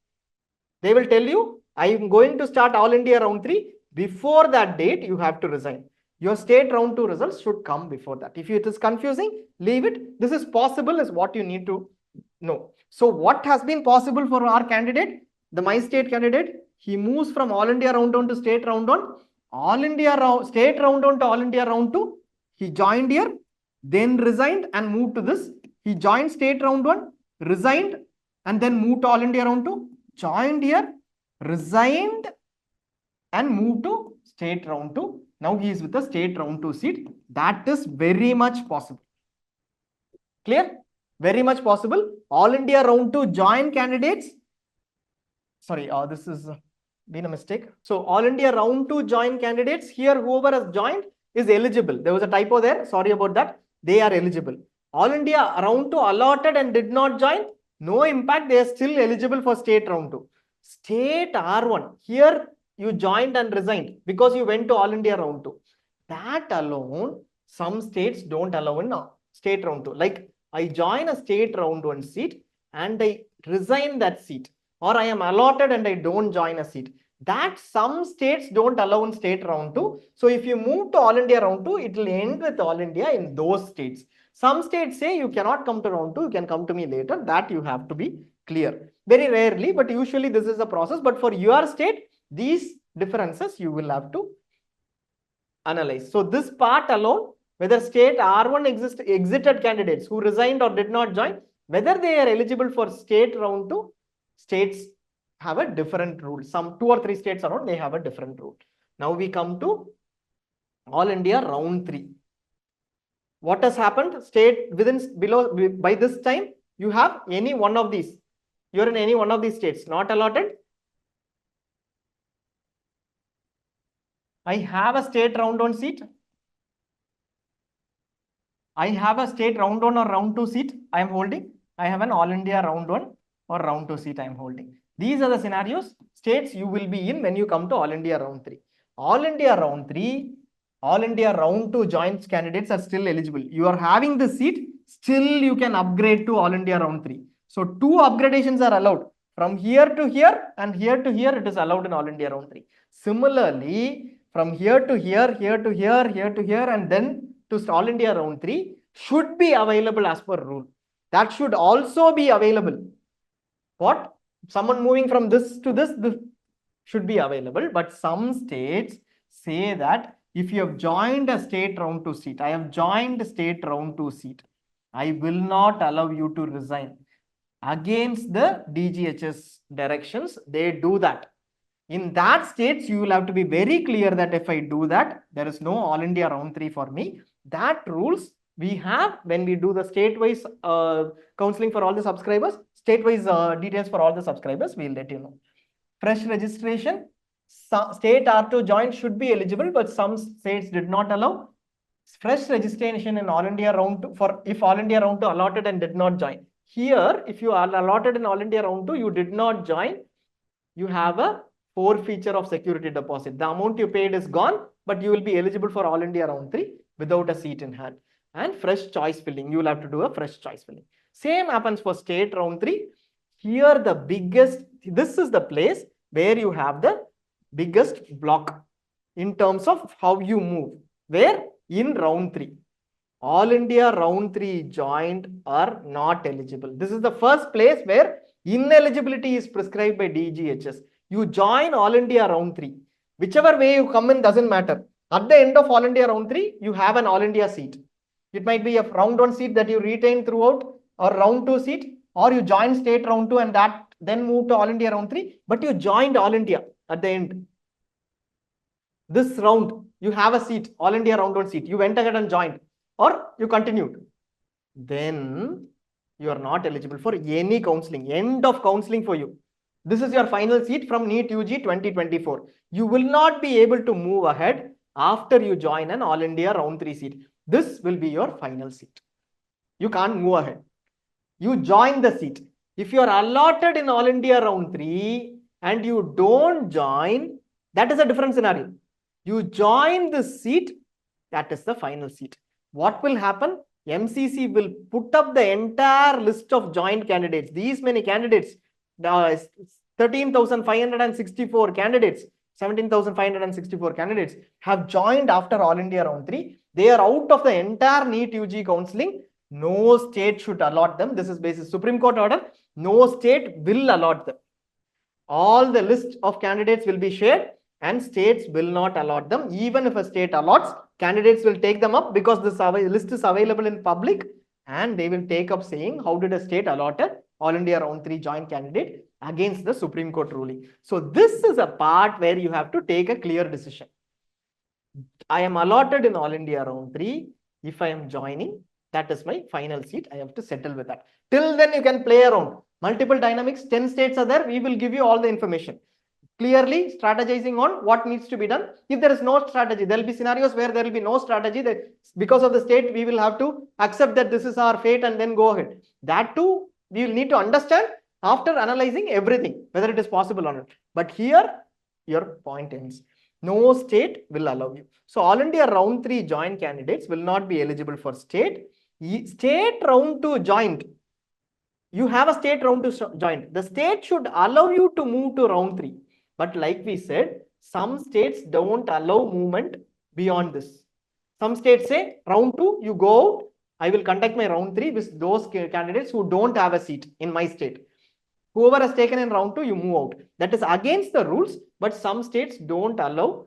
They will tell you, I am going to start All India round 3. Before that date, you have to resign. Your state round 2 results should come before that. If it is confusing, leave it. This is possible is what you need to know. So what has been possible for our candidate? The My State candidate, he moves from All India round 1 to state round 1. All India state round 1 to All India round 2. He joined here, then resigned and moved to this. He joined state round 1, resigned and then moved to All India round 2. Joined here, resigned and moved to state round 2. Now he is with a state round 2 seat. That is very much possible. Clear? Very much possible. All India round 2 join candidates. Sorry, this is been a mistake. So All India round 2 join candidates. Here, whoever has joined is eligible. There was a typo there. Sorry about that. They are eligible. All India round 2 allotted and did not join. No impact. They are still eligible for state round 2. State R1. Here you joined and resigned because you went to All India round 2. That alone, some states don't allow in state round 2. Like I join a state round 1 seat and I resign that seat. Or I am allotted and I don't join a seat. That some states don't allow in state round 2. So if you move to All India round 2, it will end with All India in those states. Some states say you cannot come to round 2, you can come to me later. That you have to be clear. Very rarely, but usually this is a process. But for your state, these differences you will have to analyze. So this part alone, whether state R1 exited candidates who resigned or did not join, whether they are eligible for state round 2, states have a different rule. Some 2 or 3 states around, they have a different rule. Now we come to All India round 3. What has happened? State by this time, you have any one of these. You're in any one of these states, not allotted. I have a state round 1 seat. I have a state round 1 or round 2 seat I am holding. I have an All India round 1 or round 2 seat I am holding. These are the scenarios, states you will be in when you come to All India round 3. All India round 3, All India round 2 joint candidates are still eligible. You are having the seat, still you can upgrade to All India Round 3. So 2 upgradations are allowed. From here to here and here to here, it is allowed in All India Round 3. Similarly, from here to here, here to here, here to here, and then to All India Round 3 should be available as per rule. That should also be available. What? Someone moving from this to this should be available, but some states say that if you have joined a state round 2 seat, I have joined state round 2 seat, I will not allow you to resign. Against the DGHS directions, they do that. In that states, you will have to be very clear that if I do that, there is no All India Round 3 for me. That rules we have when we do the state-wise counseling for all the subscribers, state-wise details for all the subscribers, we'll let you know. Fresh registration, state R2 join should be eligible, but some states did not allow. Fresh registration in All India Round 2 for if All India Round 2 allotted and did not join. Here, if you are allotted in All India Round 2, you did not join, you have a forfeiture of security deposit. The amount you paid is gone, but you will be eligible for All India Round 3 without a seat in hand. And fresh choice filling, you will have to do a fresh choice filling. Same happens for state Round 3. Here the biggest, this is the place where you have the biggest block in terms of how you move. Where? In Round 3. All India Round 3 joined are not eligible. This is the first place where ineligibility is prescribed by DGHS. You join All India Round 3. Whichever way you come in doesn't matter. At the end of All India Round 3, you have an All India seat. It might be a Round 1 seat that you retain throughout, or Round 2 seat, or you join state Round 2 and that then move to All India Round 3, but you joined All India at the end. This round, you have a seat, All India Round 1 seat. You went ahead and joined, or you continued. Then you are not eligible for any counseling. End of counseling for you. This is your final seat from NEET UG 2024. You will not be able to move ahead after you join an All India Round 3 seat. This will be your final seat. You can't move ahead. You join the seat. If you are allotted in All India Round 3 and you don't join, that is a different scenario. You join the seat, that is the final seat. What will happen? MCC will put up the entire list of joined candidates. These many candidates, 13,564 candidates, 17,564 candidates have joined after All India Round 3. They are out of the entire NEET UG counseling. No state should allot them. This is basis Supreme Court order. No state will allot them. All the list of candidates will be shared and states will not allot them. Even if a state allots, candidates will take them up because this list is available in public and they will take up saying how did a state allot a All India Round 3 joint candidate against the Supreme Court ruling. So this is a part where you have to take a clear decision. I am allotted in All India Round 3. If I am joining, that is my final seat. I have to settle with that. Till then, you can play around. Multiple dynamics, 10 states are there. We will give you all the information. Clearly strategizing on what needs to be done. If there is no strategy, there will be scenarios where there will be no strategy. That because of the state, we will have to accept that this is our fate and then go ahead. That too, we will need to understand after analyzing everything, whether it is possible or not. But here, your point ends. No state will allow you. So All India Round 3 joint candidates will not be eligible for state. State Round 2 joint. You have a state Round 2 joint. The state should allow you to move to Round 3. But like we said, some states don't allow movement beyond this. Some states say Round 2, you go out. I will conduct my Round 3 with those candidates who don't have a seat in my state. Whoever has taken in Round 2, you move out. That is against the rules, but some states don't allow.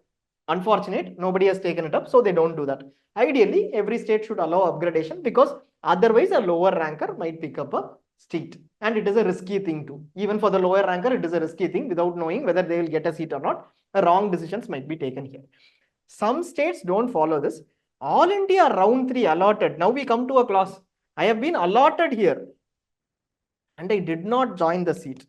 Unfortunate, nobody has taken it up, so they don't do that. Ideally, every state should allow upgradation because otherwise a lower ranker might pick up a seat. And it is a risky thing too. Even for the lower ranker, it is a risky thing without knowing whether they will get a seat or not. Wrong decisions might be taken here. Some states don't follow this. All India Round 3 allotted. Now we come to a clause. I have been allotted here and I did not join the seat.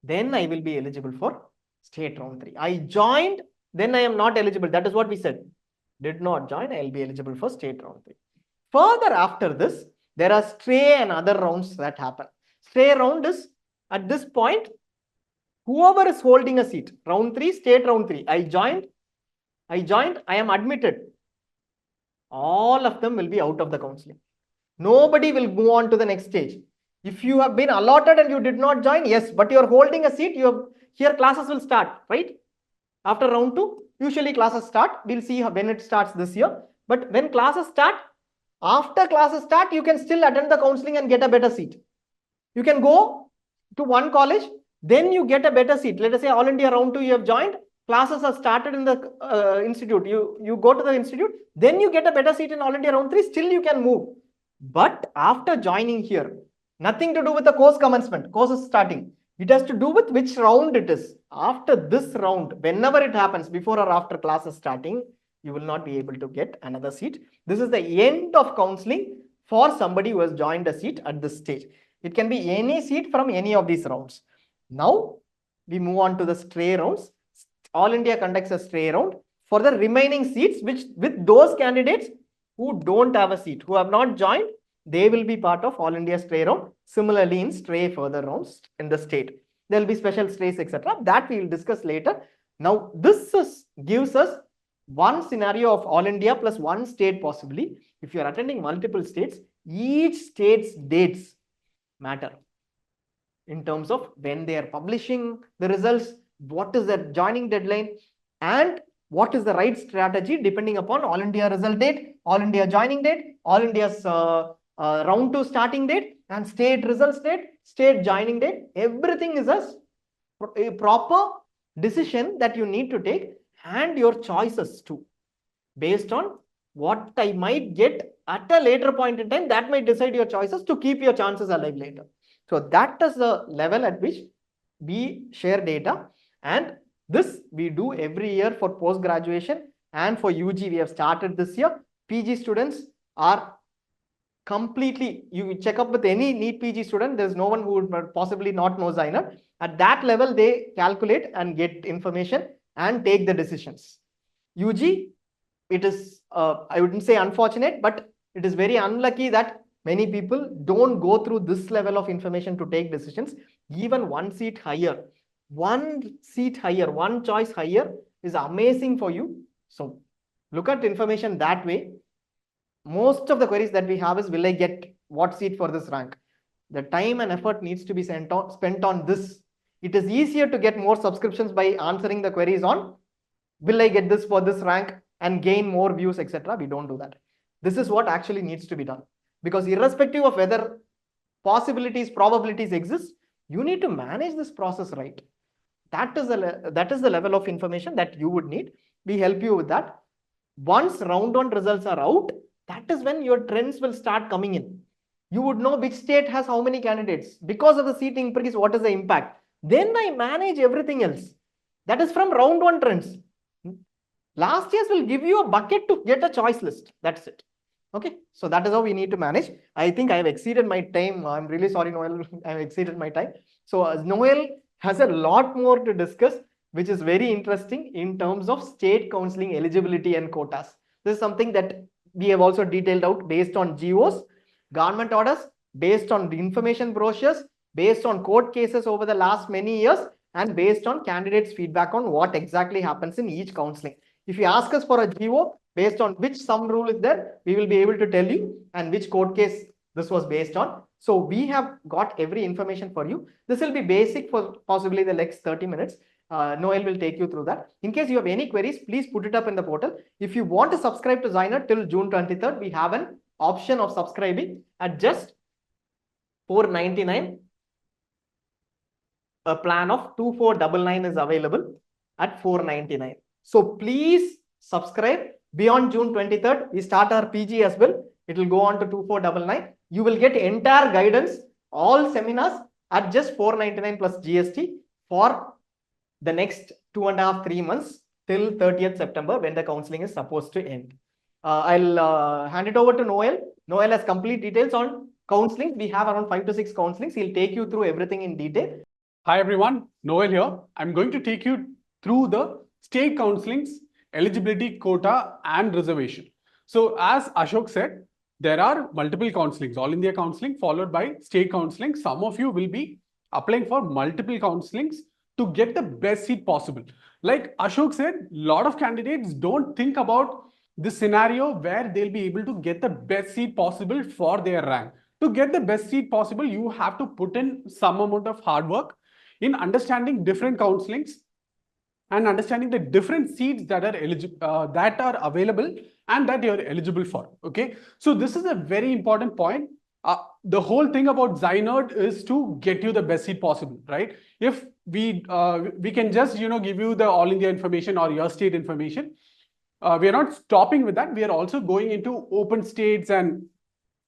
Then I will be eligible for state Round 3. I joined, then I am not eligible. That is what we said. Did not join, I will be eligible for state Round 3. Further after this, there are stray and other rounds that happen. Stray round is at this point, whoever is holding a seat, Round 3, state Round 3. I joined, I am admitted. All of them will be out of the counseling. Nobody will move on to the next stage. If you have been allotted and you did not join, yes, but you are holding a seat, here classes will start, right? After round 2, usually classes start. We'll see when it starts this year. But when classes start, after classes start, you can still attend the counseling and get a better seat. You can go to one college, then you get a better seat. Let us say All India round 2 you have joined, classes are started in the institute. You go to the institute, then you get a better seat in All India round 3, still you can move. But after joining here, nothing to do with the course commencement, course is starting. It has to do with which round it is. After this round, whenever it happens, before or after class is starting, you will not be able to get another seat. This is the end of counseling for somebody who has joined a seat at this stage. It can be any seat from any of these rounds. Now, we move on to the stray rounds. All India conducts a stray round for the remaining seats, which with those candidates who don't have a seat, who have not joined, they will be part of All India stray round. Similarly, in stray further rounds in the state, there will be special strays, etc. That we will discuss later. Now, this gives us one scenario of All India plus one state possibly. If you are attending multiple states, each state's dates matter in terms of when they are publishing the results, what is their joining deadline, and what is the right strategy depending upon All India result date, All India joining date, All India's round 2 starting date, and state results date, state joining date. Everything is a proper decision that you need to take, and your choices too, based on what I might get at a later point in time, that might decide your choices to keep your chances alive later. So that is the level at which we share data, and this we do every year for post-graduation, and for UG we have started this year. PG students are completely, you check up with any NEET PG student, there's no one who would possibly not know Zainab. At that level, they calculate and get information and take the decisions. UG, it is, I wouldn't say unfortunate, but it is very unlucky that many people don't go through this level of information to take decisions. Even one seat higher, one choice higher is amazing for you. So look at information that way. Most of the queries that we have is, will I get what seat for this rank? The time and effort needs to be spent on this. It is easier to get more subscriptions by answering the queries on, will I get this for this rank and gain more views, etc. We don't do that. This is what actually needs to be done. Because irrespective of whether possibilities, probabilities exist, you need to manage this process right. That is the level of information that you would need. We help you with that. Once round 1 results are out, that is when your trends will start coming in. You would know which state has how many candidates. Because of the seat increase, what is the impact? Then I manage everything else. That is from round 1 trends. Last year's will give you a bucket to get a choice list. That's it. Okay, so that is how we need to manage. I think I have exceeded my time. I'm really sorry, Noel. I have exceeded my time. So Noel has a lot more to discuss, which is very interesting in terms of state counseling eligibility and quotas. This is something that we have also detailed out based on GOs, government orders, based on the information brochures, based on court cases over the last many years, and based on candidates' feedback on what exactly happens in each counseling. If you ask us for a GO, based on which sum rule is there, we will be able to tell you, and which court case this was based on. So we have got every information for you. This will be basic for possibly the next 30 minutes. Noel will take you through that. In case you have any queries, please put it up in the portal. If you want to subscribe to Zainab till June 23rd, we have an option of subscribing at just $499. A plan of 2499 is available at $499. So please subscribe. Beyond June 23rd, we start our PG as well. It will go on to 2499. You will get entire guidance, all seminars at just $499 plus GST for the next 2.5-3 months till 30th September when the counseling is supposed to end. I'll hand it over to Noel. Noel has complete details on counseling. We have around 5 to 6 counselings. He'll take you through everything in detail. Hi everyone, Noel here. I'm going to take you through the state counselings, eligibility, quota and reservation. So as Ashok said, there are multiple counselings, All India counselling followed by state counselling. Some of you will be applying for multiple counselings to get the best seat possible. Like Ashok said, a lot of candidates don't think about this scenario where they'll be able to get the best seat possible for their rank. To get the best seat possible, you have to put in some amount of hard work in understanding different counselings and understanding the different seats that are that are available and that you're eligible for. Okay, so this is a very important point. The whole thing about Zynerd is to get you the best seat possible, right? If we can just give you the all India information or your state information, we are not stopping with that. We are also going into open states and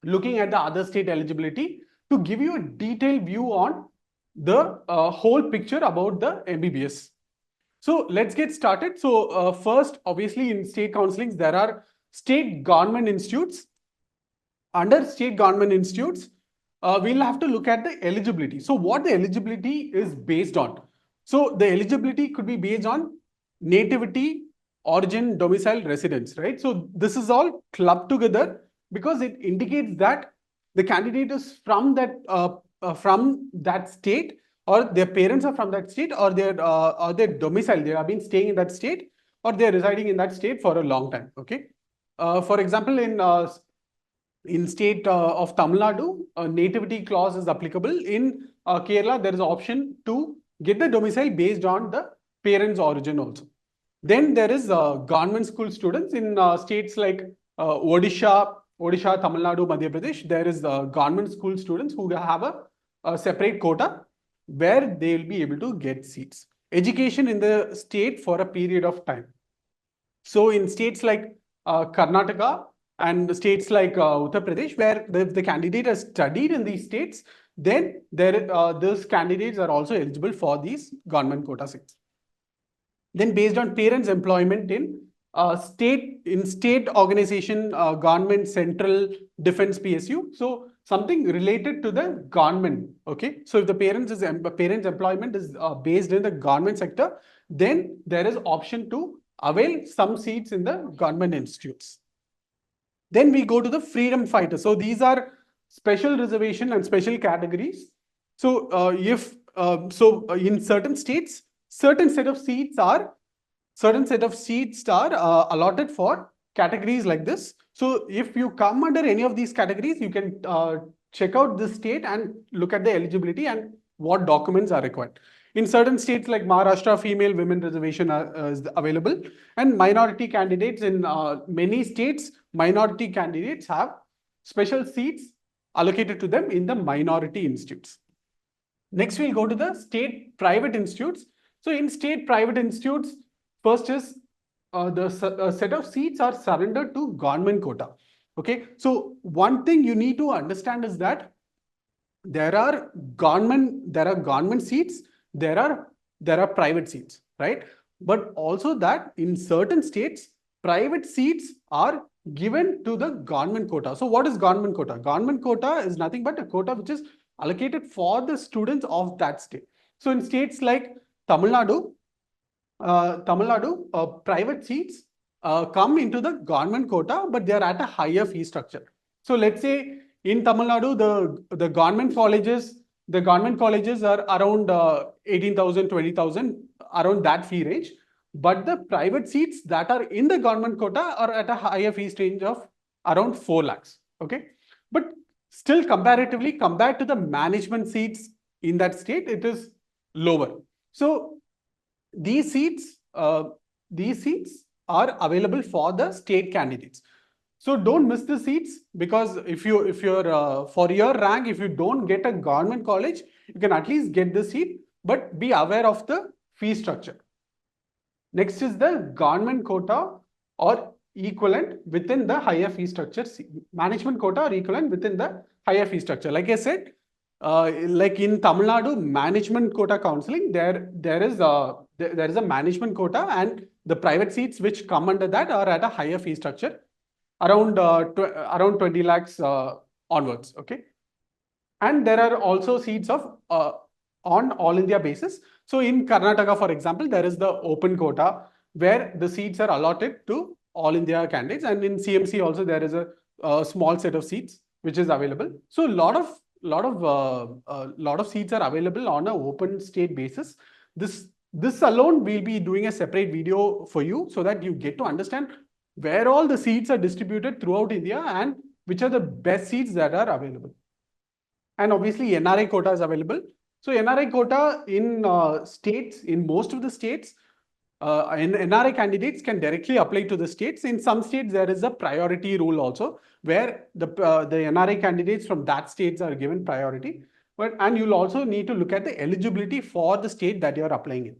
looking at the other state eligibility to give you a detailed view on the whole picture about the MBBS. So let's get started. So first, obviously, in state counselings, there are state government institutes. Under state government institutes, we'll have to look at the eligibility. So what the eligibility is based on. So the eligibility could be based on nativity, origin, domicile, residence, right? So this is all clubbed together because it indicates that the candidate is from that state, or their parents are from that state, or their domicile, they have been staying in that state, or they're residing in that state for a long time. Okay. For example, in state of Tamil Nadu, a nativity clause is applicable. In Kerala, there is an option to get the domicile based on the parents' origin also. Then there is government school students in states like Odisha, Tamil Nadu, Madhya Pradesh. There is government school students who have a separate quota where they will be able to get seats. Education in the state for a period of time. So in states like Karnataka and states like Uttar Pradesh, where the candidate has studied in these states, then those candidates are also eligible for these government quota seats. Then based on parents' employment in state organization, government, central, defense, PSU. So something related to the government. Okay. So if the parents' employment is based in the government sector, then there is option to avail some seats in the government institutes. Then we go to the freedom fighters. So these are special reservation and special categories. So in certain states, certain set of seats are allotted for categories like this. So if you come under any of these categories, you can check out this state and look at the eligibility and what documents are required. In certain states like Maharashtra, female women reservation is available, and minority candidates in many states, minority candidates have special seats allocated to them in the minority institutes. Next, we'll go to the state private institutes. So in state private institutes, first is the set of seats are surrendered to government quota. Okay, so one thing you need to understand is that there are government seats, there are private seats, right? But also that in certain states, private seats are given to the government quota. So what is government quota? Government quota is nothing but a quota which is allocated for the students of that state. So in states like Tamil Nadu, private seats come into the government quota, but they are at a higher fee structure. So let's say in Tamil Nadu, the government colleges are around 18,000, 20,000, around that fee range. But the private seats that are in the government quota are at a higher fee range of around 4 lakhs. Okay, but still comparatively, compared to the management seats in that state, it is lower. So these seats are available for the state candidates. So don't miss the seats, because if you're for your rank, if you don't get a government college, you can at least get the seat, but be aware of the fee structure. Next is the government quota or equivalent within the higher fee structure. Management quota or equivalent within the higher fee structure. Like I said, like in Tamil Nadu management quota counseling, there is a management quota, and the private seats which come under that are at a higher fee structure, around 20 lakhs onwards. Okay, and there are also seats of on all India basis. So in Karnataka, for example, there is the open quota where the seats are allotted to all India candidates, and in CMC also there is a small set of seats which is available. So lot of seats are available on an open state basis. This alone we'll be doing a separate video for you so that you get to understand where all the seats are distributed throughout India and which are the best seats that are available. And obviously NRI quota is available. So NRI quota in states, in most of the states, NRI candidates can directly apply to the states. In some states, there is a priority rule also, where the NRI candidates from that states are given priority. And you'll also need to look at the eligibility for the state that you're applying in.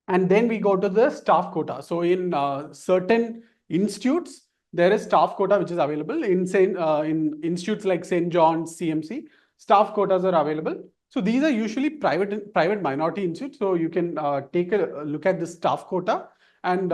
And then we go to the staff quota. So in certain institutes, there is staff quota which is available. In institutes like St. John's, CMC, staff quotas are available. So these are usually private minority institutes. So you can take a look at the staff quota. And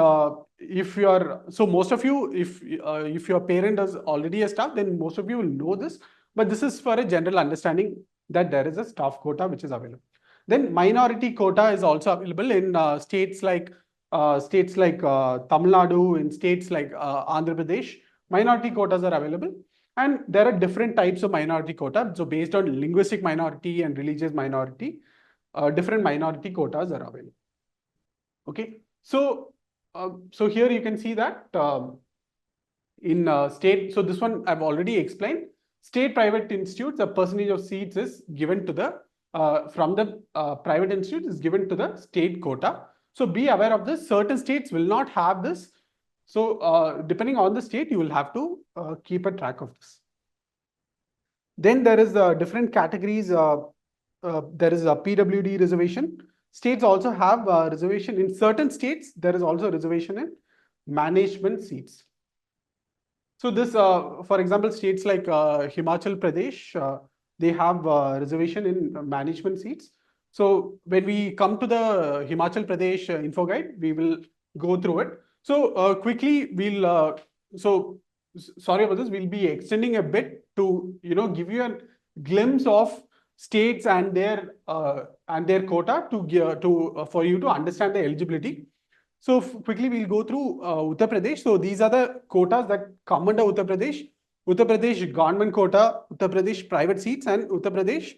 if you are, so most of you, if your parent is already a staff, then most of you will know this. But this is for a general understanding that there is a staff quota which is available. Then minority quota is also available in states like Tamil Nadu, in states like Andhra Pradesh. Minority quotas are available, and there are different types of minority quota. So based on linguistic minority and religious minority, different minority quotas are available. Okay, so here you can see that in state. So this one I've already explained. State private institutes, a percentage of seats is given to the from the private institute is given to the state quota. So be aware of this. Certain states will not have this. So depending on the state, you will have to keep a track of this. Then there is different categories. There is a PWD reservation. States also have reservation. In certain states, there is also reservation in management seats. So this, for example, states like Himachal Pradesh, they have reservation in management seats. So when we come to the Himachal Pradesh info guide, we will go through it. So quickly, we'll, sorry about this, we'll be extending a bit to, give you a glimpse of states and their quota for you to understand the eligibility. So quickly, we'll go through Uttar Pradesh. So these are the quotas that come under Uttar Pradesh. Uttar Pradesh government quota, Uttar Pradesh private seats, and Uttar Pradesh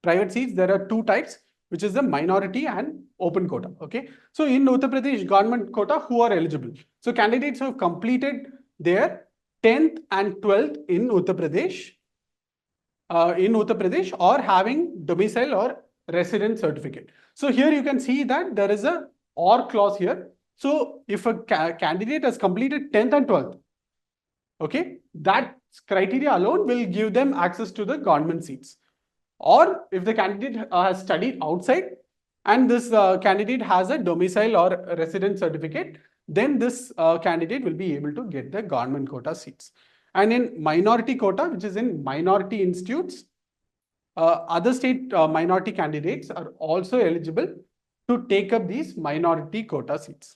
private seats. There are two types, which is the minority and open quota. Okay. So in Uttar Pradesh government quota, who are eligible? So candidates who have completed their 10th and 12th in Uttar Pradesh or having domicile or resident certificate. So here you can see that there is a or clause here. So if a candidate has completed 10th and 12th, okay, that criteria alone will give them access to the government seats. Or if the candidate has studied outside and this candidate has a domicile or resident certificate, then this candidate will be able to get the government quota seats. And in minority quota, which is in minority institutes, other state minority candidates are also eligible to take up these minority quota seats.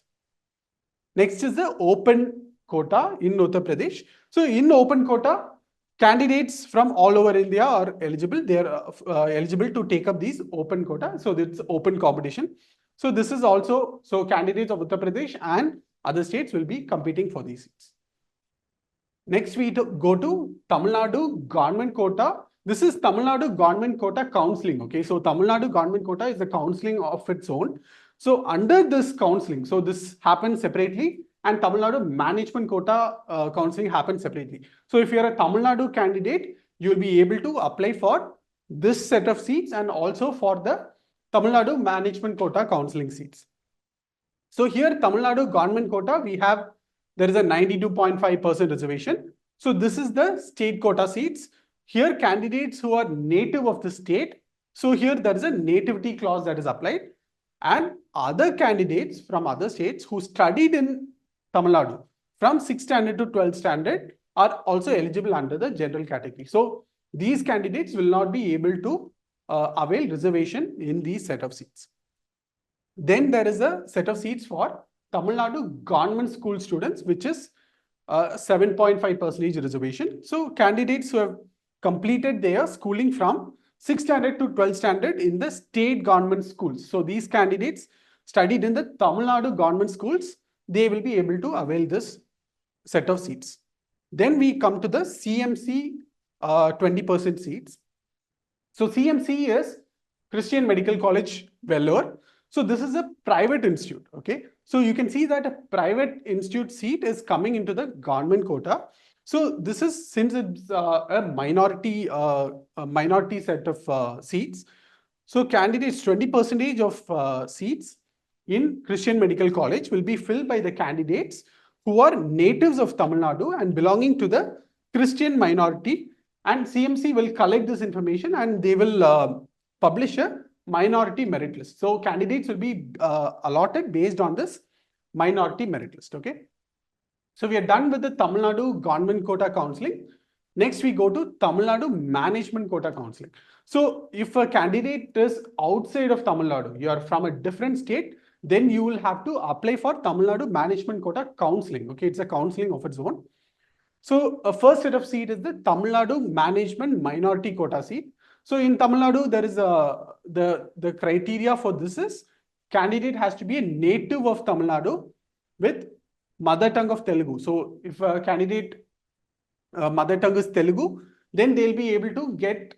Next is the open quota in Uttar Pradesh. So in open quota, candidates from all over India are eligible. They are eligible to take up these open quota. So it's open competition. So this is also, so candidates of Uttar Pradesh and other states will be competing for these seats. Next, we go to Tamil Nadu government quota. This is Tamil Nadu government quota counseling. Okay, so Tamil Nadu government quota is the counseling of its own. So under this counseling, so this happens separately, and Tamil Nadu management quota counseling happens separately. So if you're a Tamil Nadu candidate, you'll be able to apply for this set of seats and also for the Tamil Nadu management quota counseling seats. So here, Tamil Nadu government quota, there is a 92.5% reservation. So this is the state quota seats. Here, candidates who are native of the state. So here, there is a nativity clause that is applied. And other candidates from other states who studied in Tamil Nadu from 6th standard to 12th standard are also eligible under the general category. So these candidates will not be able to avail reservation in these set of seats. Then there is a set of seats for Tamil Nadu government school students, which is 7.5% reservation. So candidates who have completed their schooling from 6th standard to 12th standard in the state government schools. So these candidates studied in the Tamil Nadu government schools, they will be able to avail this set of seats. Then we come to the CMC 20% seats. So CMC is Christian Medical College, Vellore. So this is a private institute. Okay. So you can see that a private institute seat is coming into the government quota. So this is, since it's a minority set of seats. So candidates, 20% of seats in Christian Medical College will be filled by the candidates who are natives of Tamil Nadu and belonging to the Christian minority. And CMC will collect this information and they will publish a minority merit list. So candidates will be allotted based on this minority merit list. Okay. So we are done with the Tamil Nadu government quota counseling. Next, we go to Tamil Nadu management quota counseling. So if a candidate is outside of Tamil Nadu, you are from a different state, then you will have to apply for Tamil Nadu management quota counseling. Okay, it's a counseling of its own. So a first set of seat is the Tamil Nadu management minority quota seat. So in Tamil Nadu, there is the criteria for this is candidate has to be a native of Tamil Nadu with mother tongue of Telugu. So if a candidate mother tongue is Telugu, then they'll be able to get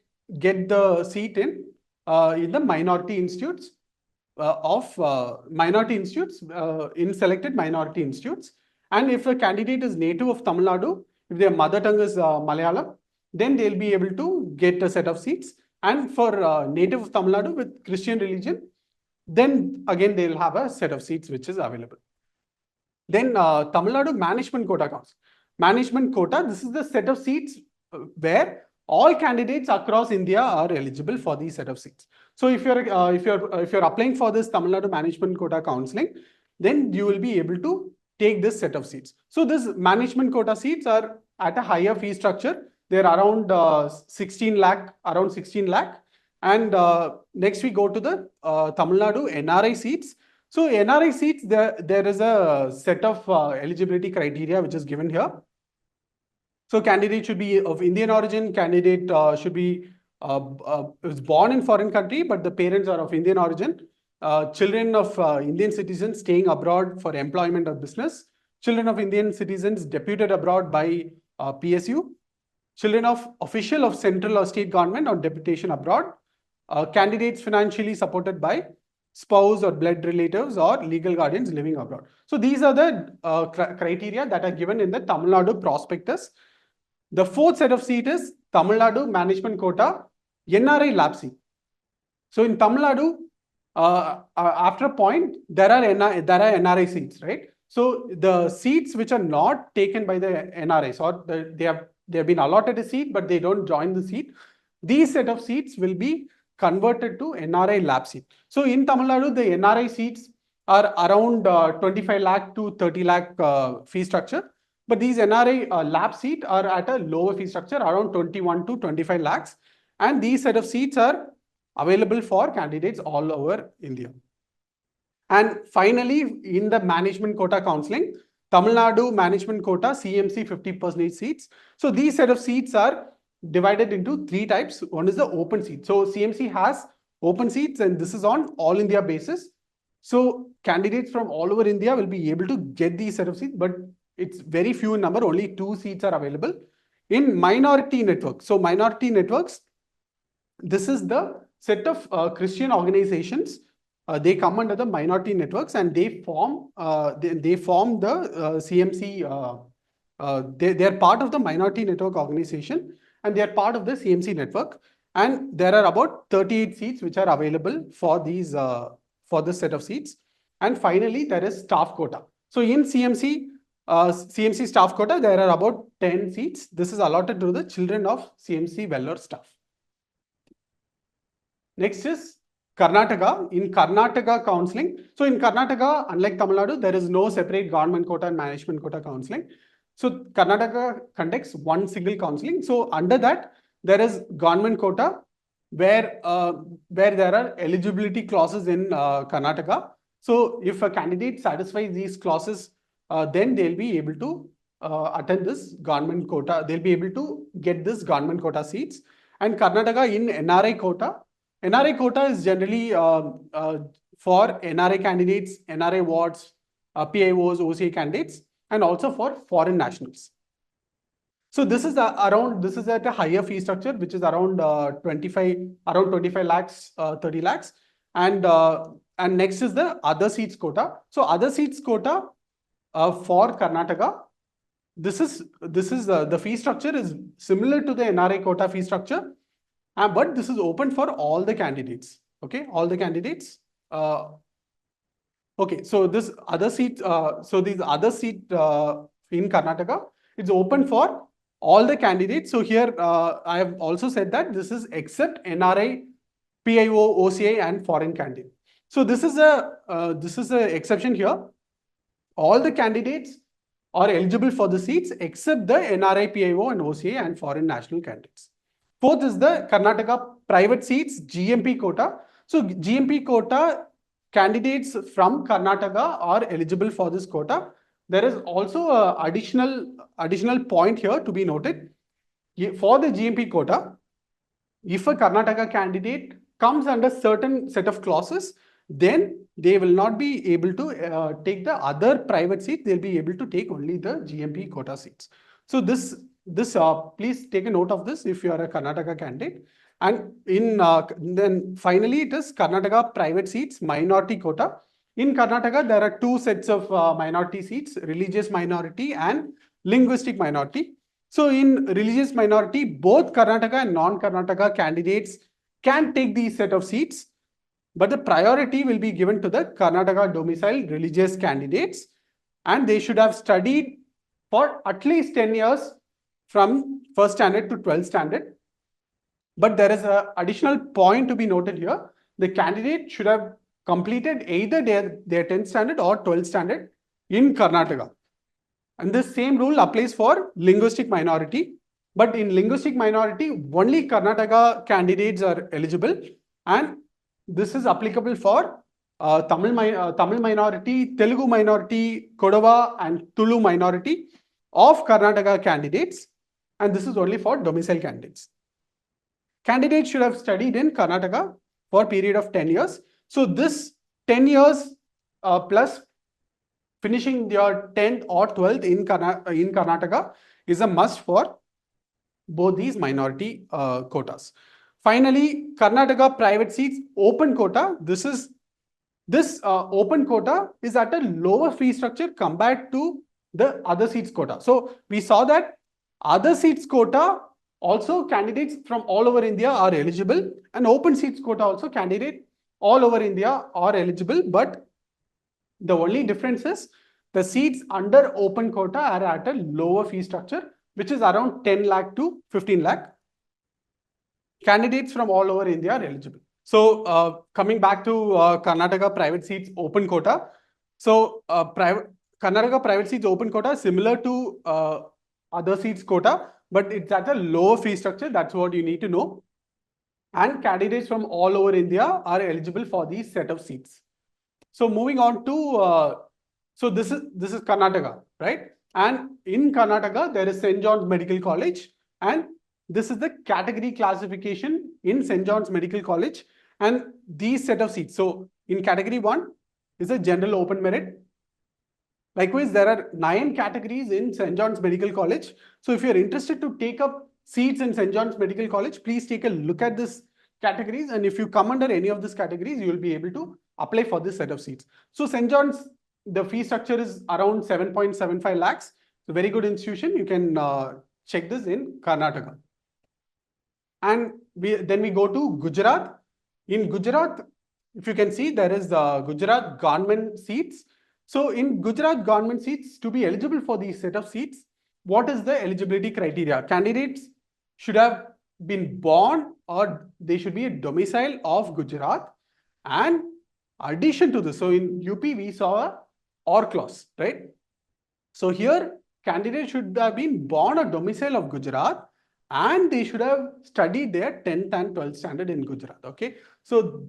the seat in the minority institutes in selected minority institutes. And if a candidate is native of Tamil Nadu, if their mother tongue is Malayalam, then they'll be able to get a set of seats. And for native of Tamil Nadu with Christian religion, then again they'll have a set of seats which is available. Then Tamil Nadu management quota counts. Management quota, this is the set of seats where all candidates across India are eligible for these set of seats. So if you're applying for this Tamil Nadu management quota counseling, then you will be able to take this set of seats. So this management quota seats are at a higher fee structure. They're around 16 lakh. And next we go to the Tamil Nadu NRI seats. So NRI seats, there is a set of eligibility criteria which is given here. So candidate should be of Indian origin. Candidate should be was born in foreign country, but the parents are of Indian origin. Children of Indian citizens staying abroad for employment or business. Children of Indian citizens deputed abroad by PSU. Children of official of central or state government or deputation abroad. Candidates financially supported by spouse or blood relatives or legal guardians living abroad. So these are the criteria that are given in the Tamil Nadu prospectus. The fourth set of seat is Tamil Nadu management quota NRI lab seat. So in Tamil Nadu, after a point, there are NRI seats, right? So the seats which are not taken by the NRIs or they have been allotted a seat, but they don't join the seat. These set of seats will be converted to NRI lab seat. So in Tamil Nadu, the NRI seats are around 25 lakh to 30 lakh fee structure. But these NRI lab seats are at a lower fee structure, around 21 to 25 lakhs. And these set of seats are available for candidates all over India. And finally, in the management quota counseling, Tamil Nadu management quota CMC 50% seats. So these set of seats are divided into three types. One is the open seat. So CMC has open seats and this is on all India basis. So candidates from all over India will be able to get these set of seats, but it's very few in number, only 2 seats are available. In minority networks, so minority networks, this is the set of Christian organizations. They come under the minority networks and they form the CMC. They are part of the minority network organization and they are part of the CMC network. And there are about 38 seats which are available for these for this set of seats. And finally, there is staff quota. So in CMC staff quota, there are about 10 seats. This is allotted to the children of CMC Vellore staff. Next is Karnataka. In Karnataka counseling, so in Karnataka, unlike Tamil Nadu, there is no separate government quota and management quota counseling. So Karnataka conducts one single counseling. So under that, there is government quota where there are eligibility clauses in Karnataka. So if a candidate satisfies these clauses, then they'll be able to attend this government quota. They'll be able to get this government quota seats. And Karnataka in NRI quota. NRI quota is generally for NRI candidates, NRI wards, PIOs, OCA candidates, and also for foreign nationals. So this is at a higher fee structure, which is around 25 lakhs, 30 lakhs. And and next is the other seats quota. So other seats quota for Karnataka, this is the fee structure is similar to the NRI quota fee structure, but this is open for all the candidates. Okay, all the candidates. Okay, so this other seat, so these other seat in Karnataka, it's open for all the candidates. So here I have also said that this is except NRI, PIO, OCI, and foreign candidate. So this is a exception here. All the candidates are eligible for the seats except the NRI, PIO, and OCA and foreign national candidates. Fourth is the Karnataka private seats GMP quota. So GMP quota candidates from Karnataka are eligible for this quota. There is also an additional point here to be noted. For the GMP quota, if a Karnataka candidate comes under certain set of clauses, then they will not be able to take the other private seats. They'll be able to take only the GMP quota seats. So please take a note of this if you are a Karnataka candidate. And then finally it is Karnataka private seats minority quota. In Karnataka, there are two sets of minority seats: religious minority and linguistic minority. So in religious minority, both Karnataka and non-Karnataka candidates can take these set of seats, but the priority will be given to the Karnataka domiciled religious candidates, and they should have studied for at least 10 years from 1st standard to 12th standard. But there is an additional point to be noted here. The candidate should have completed either their 10th standard or 12th standard in Karnataka. And this same rule applies for linguistic minority. But in linguistic minority, only Karnataka candidates are eligible. And this is applicable for Tamil minority, Telugu minority, Kodava and Tulu minority of Karnataka candidates. And this is only for domicile candidates. Candidates should have studied in Karnataka for a period of 10 years. So this 10 years plus finishing your 10th or 12th in Karnataka is a must for both these minority quotas. Finally, Karnataka private seats open quota. This open quota is at a lower fee structure compared to the other seats quota. So we saw that other seats quota also candidates from all over India are eligible, and open seats quota also candidate all over India are eligible, but the only difference is the seats under open quota are at a lower fee structure, which is around 10 lakh to 15 lakh. Candidates from all over India are eligible. So coming back to Karnataka private seats open quota. So Karnataka private seats open quota is similar to other seats quota, but it's at a lower fee structure. That's what you need to know. And candidates from all over India are eligible for these set of seats. So moving on to, so this is Karnataka, right? And in Karnataka, there is St. John's Medical College, and this is the category classification in St. John's Medical College, and these set of seats. So in category 1 is a general open merit. Likewise, there are 9 categories in St. John's Medical College. So if you're interested to take up seats in St. John's Medical College, please take a look at this categories. And if you come under any of these categories, you will be able to apply for this set of seats. So St. John's, the fee structure is around 7.75 lakhs. It's a very good institution. You can check this in Karnataka. And then we go to Gujarat. In Gujarat, if you can see, there is the Gujarat government seats. So in Gujarat government seats, to be eligible for these set of seats, what is the eligibility criteria? Candidates should have been born or they should be a domicile of Gujarat. And addition to this, so in UP, we saw a OR clause, right? So here, candidates should have been born a domicile of Gujarat, and they should have studied their 10th and 12th standard in Gujarat, okay? So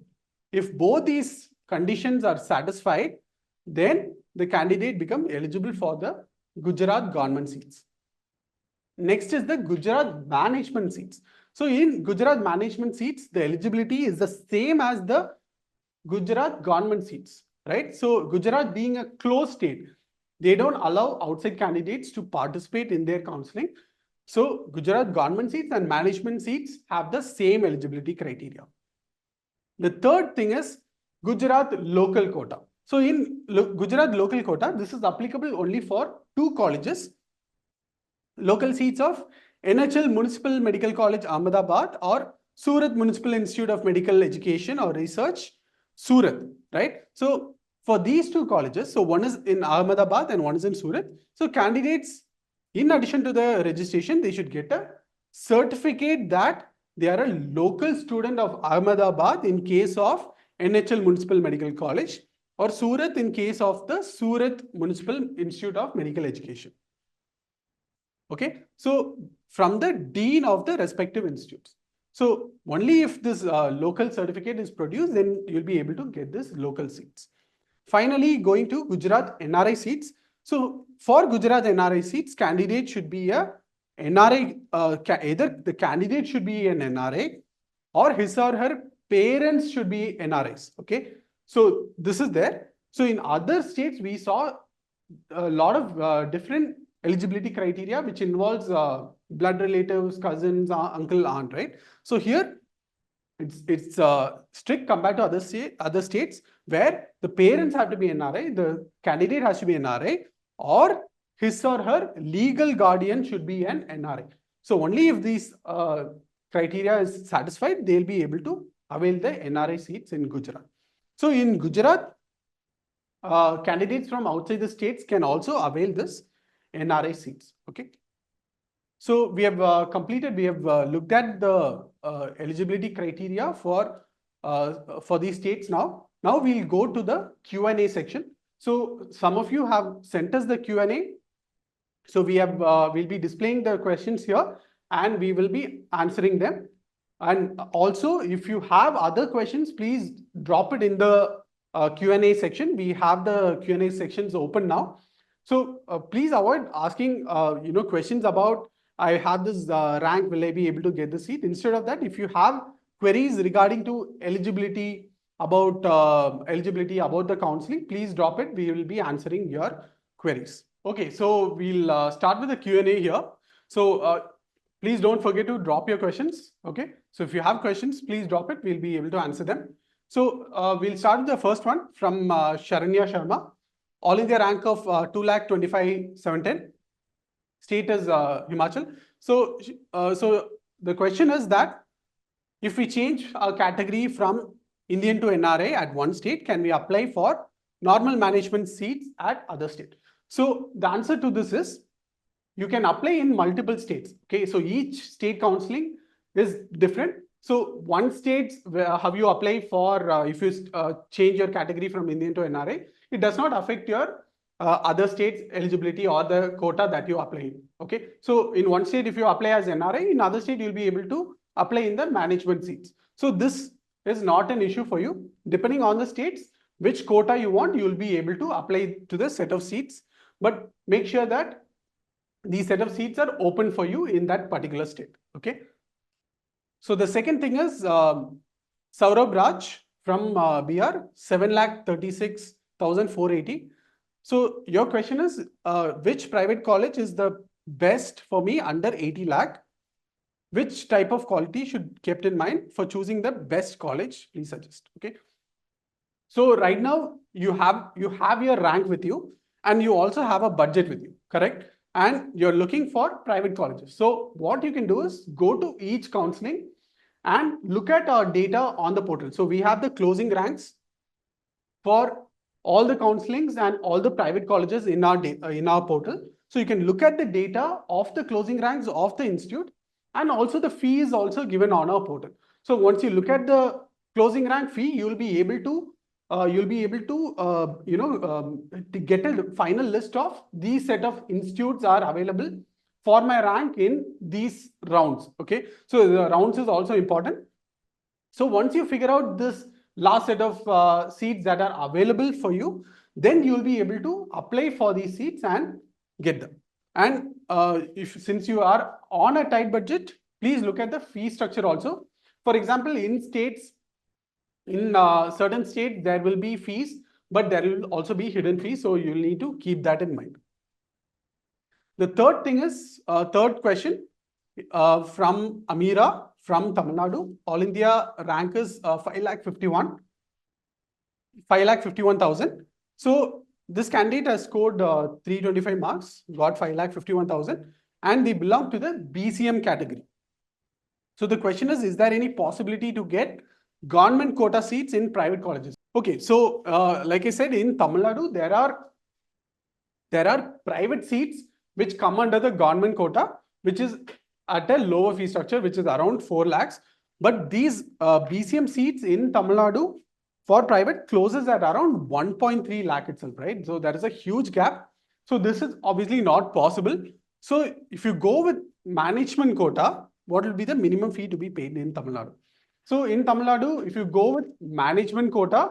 if both these conditions are satisfied, then the candidate becomes eligible for the Gujarat government seats. Next is the Gujarat management seats. So in Gujarat management seats, the eligibility is the same as the Gujarat government seats, right? So Gujarat being a closed state, they don't allow outside candidates to participate in their counseling. So Gujarat government seats and management seats have the same eligibility criteria. The third thing is Gujarat local quota. So in Gujarat local quota, this is applicable only for 2 colleges, local seats of NHL Municipal Medical College Ahmedabad or Surat Municipal Institute of Medical Education or Research, Surat, right? So for these 2 colleges, so one is in Ahmedabad and one is in Surat. So candidates, in addition to the registration, they should get a certificate that they are a local student of Ahmedabad in case of NHL Municipal Medical College or Surat in case of the Surat Municipal Institute of Medical Education. Okay, so from the dean of the respective institutes. So only if this local certificate is produced, then you'll be able to get this local seats. Finally, going to Gujarat NRI seats. So for Gujarat NRI seats, candidate should be a NRI, either the candidate should be an NRI or his or her parents should be NRIs. Okay, so this is there. So in other states, we saw a lot of different eligibility criteria, which involves blood relatives, cousins, uncle, aunt, right? So here it's strict compared to other states where the parents have to be NRI, the candidate has to be NRI, or his or her legal guardian should be an NRI. So only if these criteria is satisfied, they'll be able to avail the NRI seats in Gujarat. So in Gujarat, candidates from outside the states can also avail this NRI seats. Okay. So we have looked at the eligibility criteria for these states now. Now we'll go to the Q&A section. So some of you have sent us the Q&A. So we have we'll be displaying the questions here and we will be answering them. And also, if you have other questions, please drop it in the Q&A section. We have the Q&A sections open now. So please avoid asking questions about I have this rank, will I be able to get the seat? Instead of that, if you have queries regarding to eligibility about the counseling, please drop it. We will be answering your queries. Okay, so we'll start with the Q&A here. So please don't forget to drop your questions. Okay, so if you have questions, please drop it. We'll be able to answer them. So we'll start with the first one from Sharanya Sharma. All India rank of 2,25,710. State is Himachal. So the question is that if we change our category from Indian to NRI at one state, can we apply for normal management seats at other state? So the answer to this is you can apply in multiple states. Okay, so each state counseling is different. So one state, how you apply for if you change your category from Indian to NRI, it does not affect your other states eligibility or the quota that you apply in. Okay, so in one state if you apply as NRI, in other state you'll be able to apply in the management seats. So this is not an issue for you. Depending on the states, which quota you want, you'll be able to apply to the set of seats. But make sure that these set of seats are open for you in that particular state. Okay. So the second thing is Saurabh Raj from BR, 7,36,480. So your question is, which private college is the best for me under 80 lakh? Which type of quality should kept in mind for choosing the best college? Please suggest. Okay. So right now you have your rank with you and you also have a budget with you, correct? And you're looking for private colleges. So what you can do is go to each counseling and look at our data on the portal. So we have the closing ranks for all the counselings and all the private colleges in our portal. So you can look at the data of the closing ranks of the institute, and also the fee is also given on our portal. So once you look at the closing rank fee, you'll be able to get a final list of these set of institutes are available for my rank in these rounds. Okay, so the rounds is also important. So once you figure out this last set of seats that are available for you, then you'll be able to apply for these seats and get them. And since you are on a tight budget, please look at the fee structure also. For example, in certain states, there will be fees, but there will also be hidden fees. So you'll need to keep that in mind. The third thing is, third question from Amira from Tamil Nadu. All India rank is 5,51,000. 5,51,000. So this candidate has scored 325 marks, got 5,51,000, and they belong to the BCM category. So the question is there any possibility to get government quota seats in private colleges? Okay, so like I said, in Tamil Nadu, there are private seats which come under the government quota, which is at a lower fee structure, which is around 4 lakhs. But these BCM seats in Tamil Nadu for private closes at around 1.3 lakh itself, right? So there is a huge gap. So this is obviously not possible. So if you go with management quota, what will be the minimum fee to be paid in Tamil Nadu? So in Tamil Nadu, if you go with management quota,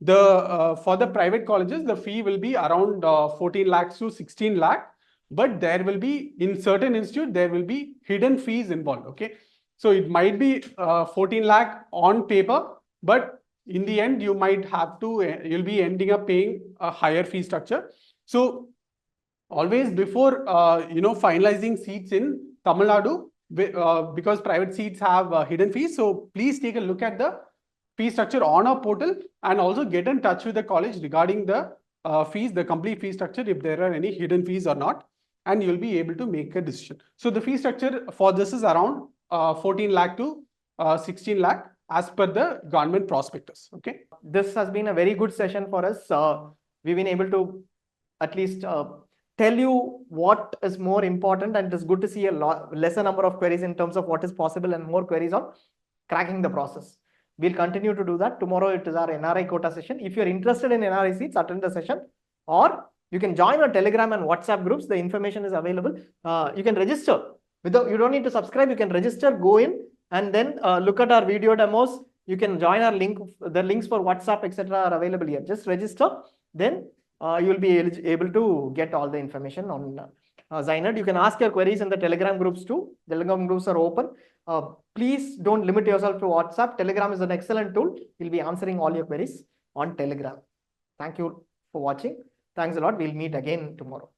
for the private colleges, the fee will be around 14 lakhs to 16 lakh. But there will be, in certain institute, there will be hidden fees involved, okay? So it might be 14 lakh on paper, but in the end, you might have to, you'll be ending up paying a higher fee structure. So always before, finalizing seats in Tamil Nadu, because private seats have hidden fees. So please take a look at the fee structure on our portal and also get in touch with the college regarding the fees, the complete fee structure, if there are any hidden fees or not, and you'll be able to make a decision. So the fee structure for this is around 14 lakh to 16 lakh as per the government prospectus. Okay. This has been a very good session for us. We've been able to at least tell you what is more important, and it's good to see a lesser number of queries in terms of what is possible and more queries on cracking the process. We'll continue to do that. Tomorrow it is our NRI quota session. If you're interested in NRI seats, attend the session, or you can join our Telegram and WhatsApp groups. The information is available. You can register. You don't need to subscribe. You can register, go in, and then look at our video demos. You can join our link. The links for WhatsApp, etc. are available here. Just register. Then you'll be able to get all the information on Zynet. You can ask your queries in the Telegram groups too. The Telegram groups are open. Please don't limit yourself to WhatsApp. Telegram is an excellent tool. We'll be answering all your queries on Telegram. Thank you for watching. Thanks a lot. We'll meet again tomorrow.